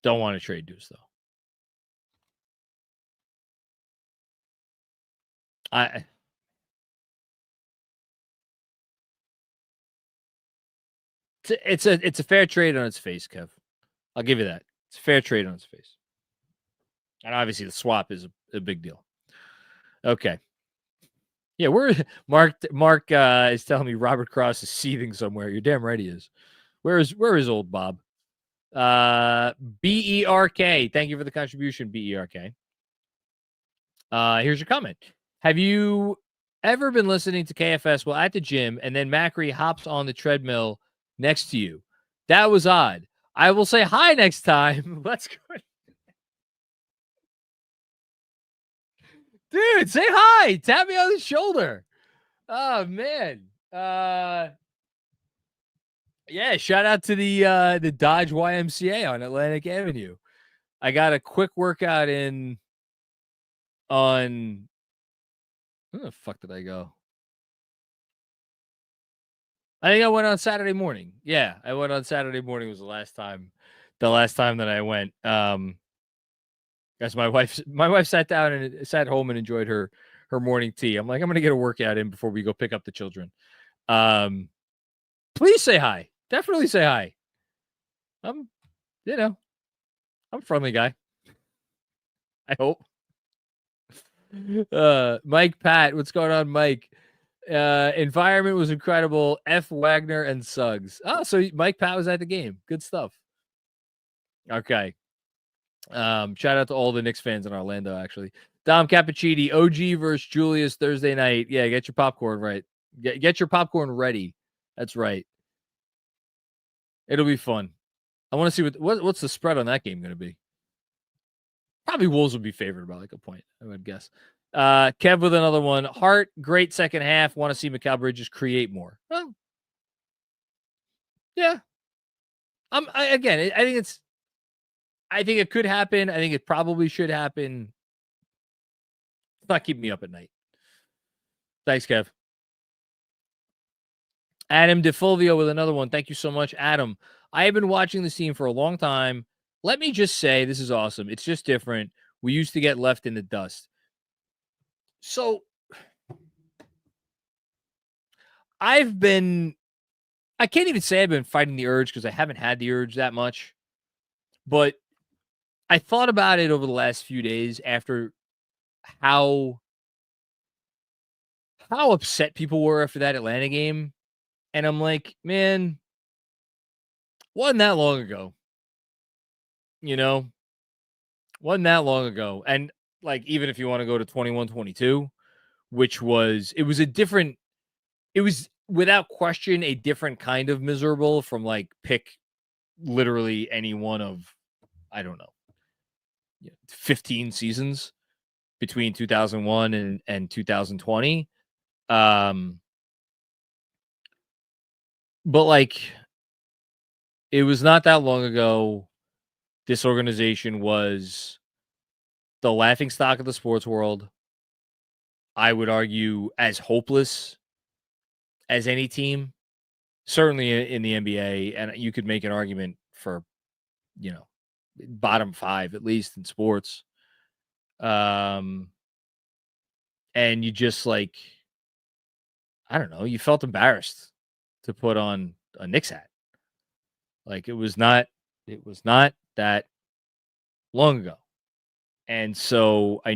don't want to trade Deuce though. It's a fair trade on its face, Kev. I'll give you that. It's a fair trade on its face. And obviously the swap is a big deal. Okay. Yeah, Mark is telling me Robert Cross is seething somewhere. You're damn right he is. Where is old Bob? BERK. Thank you for the contribution, BERK. Here's your comment. Have you ever been listening to KFS while at the gym and then Macri hops on the treadmill next to you? That was odd. I will say hi next time. Let's go. Dude, say hi. Tap me on the shoulder. Oh man. Yeah, shout out to the Dodge YMCA on Atlantic Avenue. I got a quick workout in on where the fuck did I go? I think I went on Saturday morning. Yeah, I went on Saturday morning was the last time that I went. As my wife sat down and sat home and enjoyed her morning tea. I'm like, I'm gonna get a workout in before we go pick up the children. Please say hi. Definitely say hi. I'm a friendly guy. I hope. Mike Pat, what's going on, Mike? Environment was incredible. F. Wagner and Suggs. Oh, so Mike Pat was at the game. Good stuff. Okay. Shout out to all the Knicks fans in Orlando, actually. Dom Cappuccini, OG versus Julius Thursday night. Yeah, get your popcorn right. Get your popcorn ready. That's right. It'll be fun. I want to see what's the spread on that game going to be. Probably Wolves would be favored by like a point, I would guess. Kev with another one. Hart, great second half. Want to see Mikal Bridges create more. Well, yeah. I think it could happen. I think it probably should happen. It's not keeping me up at night. Thanks, Kev. Adam DeFulvio with another one. Thank you so much, Adam. I have been watching this team for a long time. Let me just say, this is awesome. It's just different. We used to get left in the dust. So I can't even say I've been fighting the urge because I haven't had the urge that much. But I thought about it over the last few days after how upset people were after that Atlanta game. And I'm like, man, wasn't that long ago. Wasn't that long ago. And like, even if you want to go to 21-22, which was without question a different kind of miserable from like pick literally any one of, I don't know, 15 seasons between 2001 and 2020. But like, it was not that long ago. This organization was the laughingstock of the sports world. I would argue as hopeless as any team, certainly in the NBA. And you could make an argument for, bottom 5, at least in sports. And you just I don't know, you felt embarrassed to put on a Knicks hat. It was not that long ago. And so I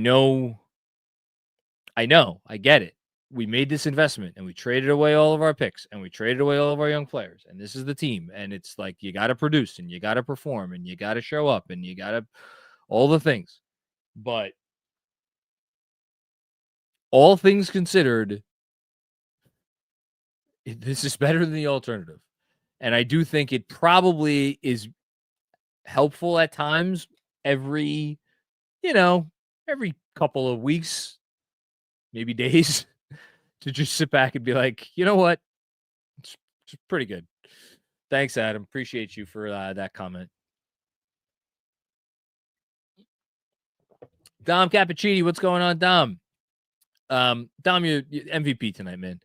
get it. We made this investment and we traded away all of our picks and we traded away all of our young players. And this is the team. And it's you got to produce and you got to perform and you got to show up and you got to all the things. But all things considered, this is better than the alternative. And I do think it probably is helpful at times every couple of weeks, maybe days, to just sit back and be like, you know what? It's pretty good. Thanks, Adam. Appreciate you for that comment. Dom Cappuccini, what's going on, Dom? Dom, you're MVP tonight, man.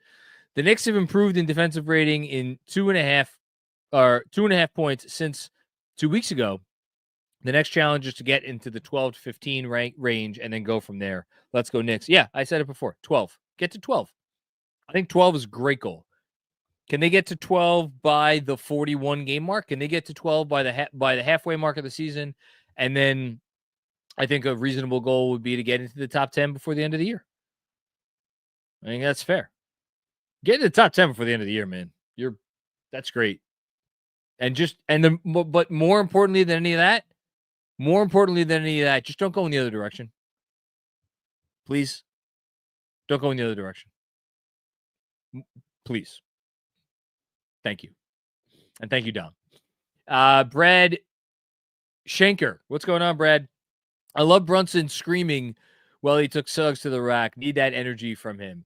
The Knicks have improved in defensive rating in 2.5 points since 2 weeks ago. The next challenge is to get into the 12 to 15 range and then go from there. Let's go Knicks. Yeah, I said it before. 12. Get to 12. I think 12 is a great goal. Can they get to 12 by the 41 game mark? Can they get to 12 by the halfway mark of the season? And then I think a reasonable goal would be to get into the top 10 before the end of the year. I think that's fair. Get into the top 10 before the end of the year, man. That's great. But more importantly than any of that, just don't go in the other direction. Please. Don't go in the other direction. Please. Thank you. And thank you, Dom. Brad Schenker. What's going on, Brad? I love Brunson screaming while he took Suggs to the rack. Need that energy from him.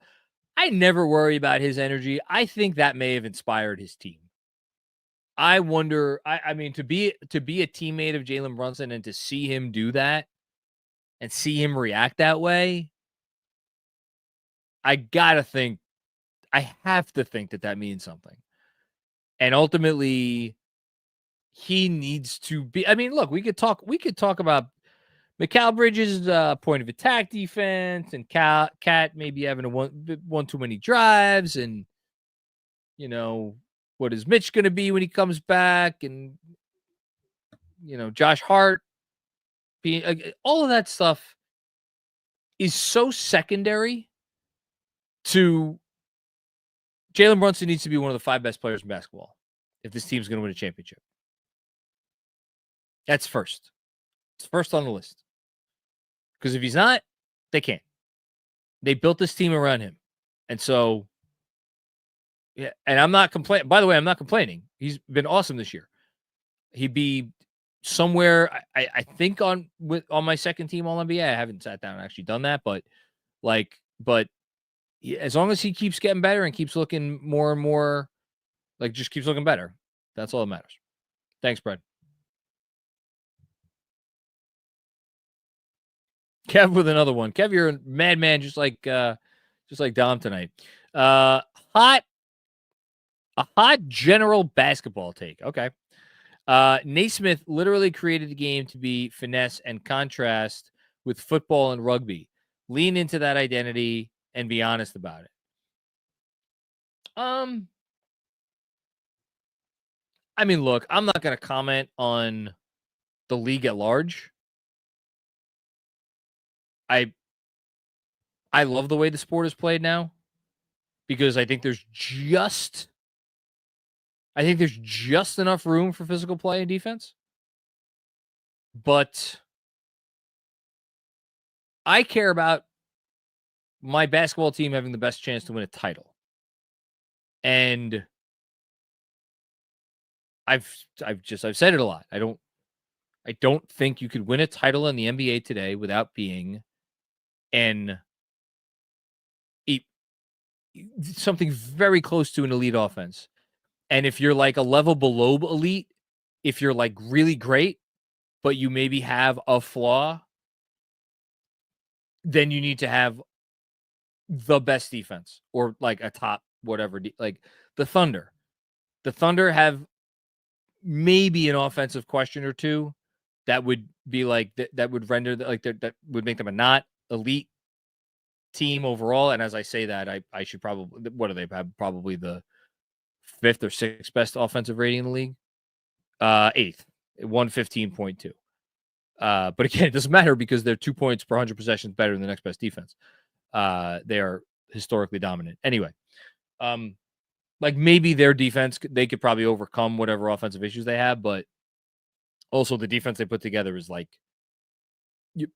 I never worry about his energy. I think that may have inspired his team. I wonder, I mean, to be a teammate of Jalen Brunson and to see him do that and see him react that way, I have to think that means something. And ultimately, he needs to be. I mean, look, we could talk about Mikal Bridges' point of attack defense and Cat maybe having one too many drives, and what is Mitch going to be when he comes back, and Josh Hart being all of that stuff is so secondary to Jalen Brunson. Needs to be one of the 5 best players in basketball if this team's going to win a championship. That's first. It's first on the list. Because if he's not, they can't. They built this team around him. And so, yeah, and I'm not complaining. By the way, I'm not complaining. He's been awesome this year. He'd be somewhere, I think, on my second team All-NBA. I haven't sat down and actually done that, but as long as he keeps getting better and keeps looking more and more, just keeps looking better, that's all that matters. Thanks, Brad. Kev with another one. Kev, you're a madman, just like Dom tonight. A hot general basketball take. Okay. Naismith literally created the game to be finesse and contrast with football and rugby. Lean into that identity and be honest about it. I mean, look, I'm not going to comment on the league at large. I love the way the sport is played now because I think there's just enough room for physical play and defense. But I care about my basketball team having the best chance to win a title. And I've said it a lot. I don't think you could win a title in the NBA today without being something very close to an elite offense. And if you're a level below elite, if you're really great, but you maybe have a flaw, then you need to have the best defense or like a top whatever. Like the Thunder. The Thunder have maybe an offensive question or two that would be like that would render that would make them a not elite team overall. And as I say that, I should probably, what do they have? Probably the 5th or 6th best offensive rating in the league. 8th, 115.2. But again, it doesn't matter because they're 2 points per 100 possessions better than the next best defense. They are historically dominant. Anyway, like maybe their defense, they could probably overcome whatever offensive issues they have, but also the defense they put together is like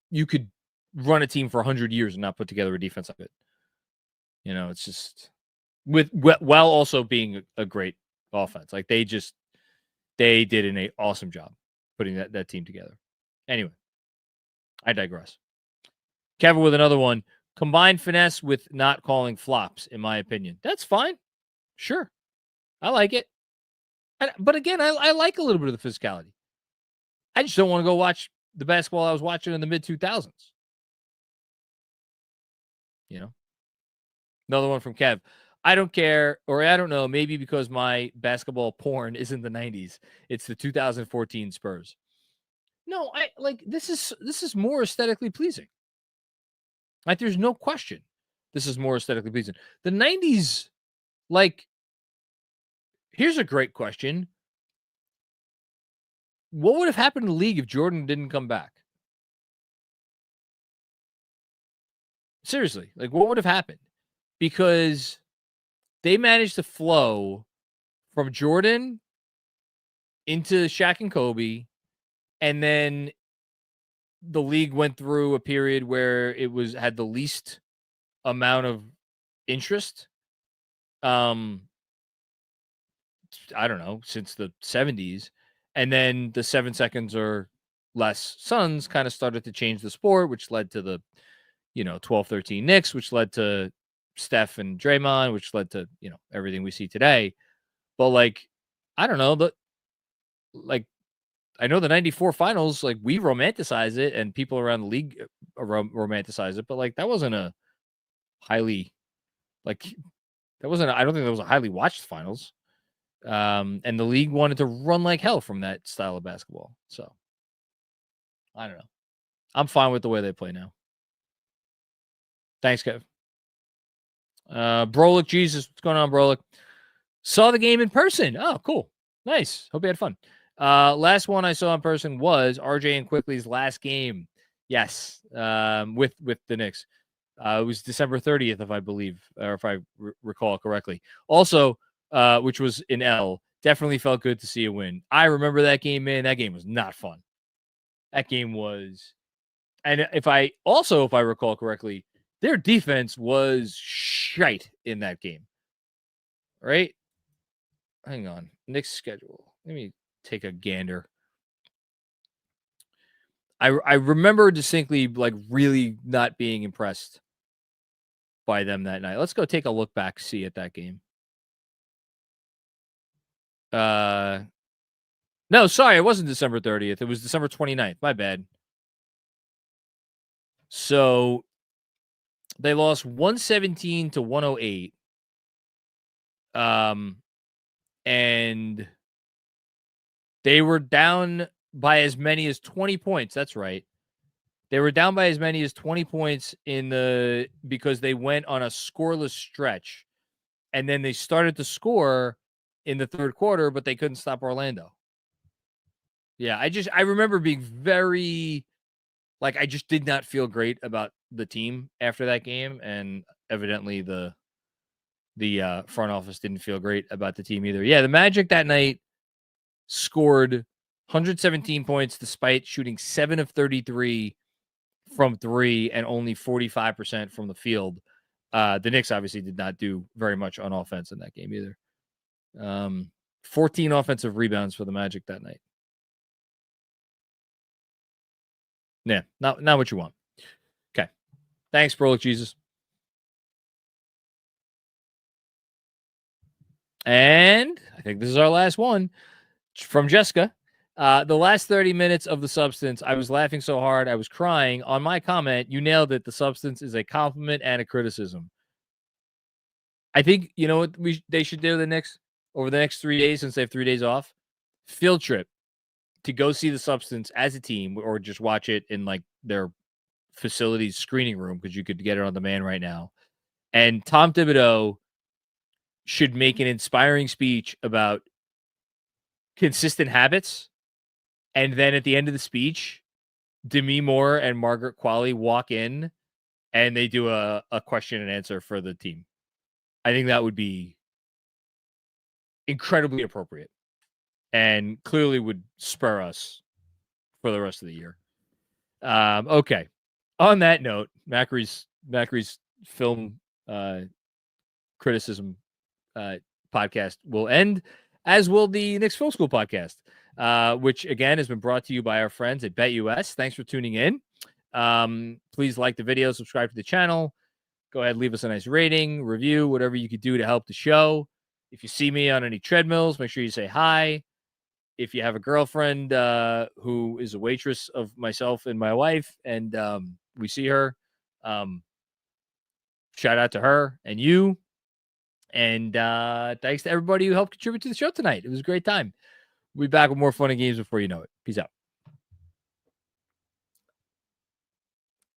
you could run a team for 100 years and not put together a defense like it. You know, it's just while also being a great offense. Like they did an awesome job putting that team together. Anyway, I digress. Kevin with another one. Combined finesse with not calling flops, in my opinion. That's fine. Sure. I like it. But again, I like a little bit of the physicality. I just don't want to go watch the basketball I was watching in the mid-2000s. You know? Another one from Kev. I don't care, or I don't know, maybe because my basketball porn isn't the 90s. It's the 2014 Spurs. No, I like this is more aesthetically pleasing. Like there's no question. This is more aesthetically pleasing. The 90s, like, here's a great question. What would have happened in the league if Jordan didn't come back? Seriously, like what would have happened? Because they managed to flow from Jordan into Shaq and Kobe, and then the league went through a period where it had the least amount of interest. I don't know, since the 70s. And then the 7 seconds or less Suns kind of started to change the sport, which led to the, 12-13 Knicks, which led to Steph and Draymond, which led to, everything we see today. But like, I don't know, I know the 94 finals, like we romanticize it and people around the league romanticize it, but like that wasn't a highly, I don't think that was a highly watched finals. And the league wanted to run like hell from that style of basketball. So I don't know. I'm fine with the way they play now. Thanks, Kev. Brolic, Jesus, what's going on, Brolic? Saw the game in person. Oh, cool. Nice. Hope you had fun. Last one I saw in person was RJ and Quickly's last game. Yes. With the Knicks. It was December 30th, if I believe, or if I recall correctly. Also, which was in L, definitely felt good to see a win. I remember that game, man. That game was not fun. That game was, and if I recall correctly, their defense was shite in that game. Right? Hang on. Knicks schedule. Let me take a gander. I remember distinctly, like, really not being impressed by them that night. Let's go take a look back, see at that game. No, sorry, it wasn't December 30th. It was December 29th. My bad. So they lost 117 to 108. And they were down by as many as 20 points. That's right. They were down by as many as 20 points because they went on a scoreless stretch. And then they started to score in the third quarter, but they couldn't stop Orlando. Yeah, I remember being very, I just did not feel great about the team after that game. And evidently the front office didn't feel great about the team either. Yeah, the Magic that night scored 117 points despite shooting 7 of 33 from 3 and only 45% from the field. The Knicks obviously did not do very much on offense in that game either. 14 offensive rebounds for the Magic that night. Yeah, not what you want. Okay. Thanks, Brolic Jesus. And I think this is our last one from Jessica. The last 30 minutes of the substance, I was laughing so hard I was crying. On my comment, you nailed it. The substance is a compliment and a criticism. I think you know what they should do over the next 3 days, since they have 3 days off. Field trip to go see the substance as a team, or just watch it in like their facilities screening room, because you could get it on demand right now. And Tom Thibodeau should make an inspiring speech about consistent habits. And then at the end of the speech, Demi Moore and Margaret Qualley walk in and they do a question and answer for the team. I think that would be incredibly appropriate and clearly would spur us for the rest of the year. Okay. On that note, Macri's film criticism podcast will end, as will the Knicks Film School podcast, which again has been brought to you by our friends at BetUS. Thanks for tuning in. Please like the video, subscribe to the channel. Go ahead, leave us a nice rating, review, whatever you could do to help the show. If you see me on any treadmills, make sure you say hi. If you have a girlfriend who is a waitress of myself and my wife, and we see her, shout out to her and you. And thanks to everybody who helped contribute to the show tonight. It was a great time. We'll be back with more fun and games before you know it. Peace out.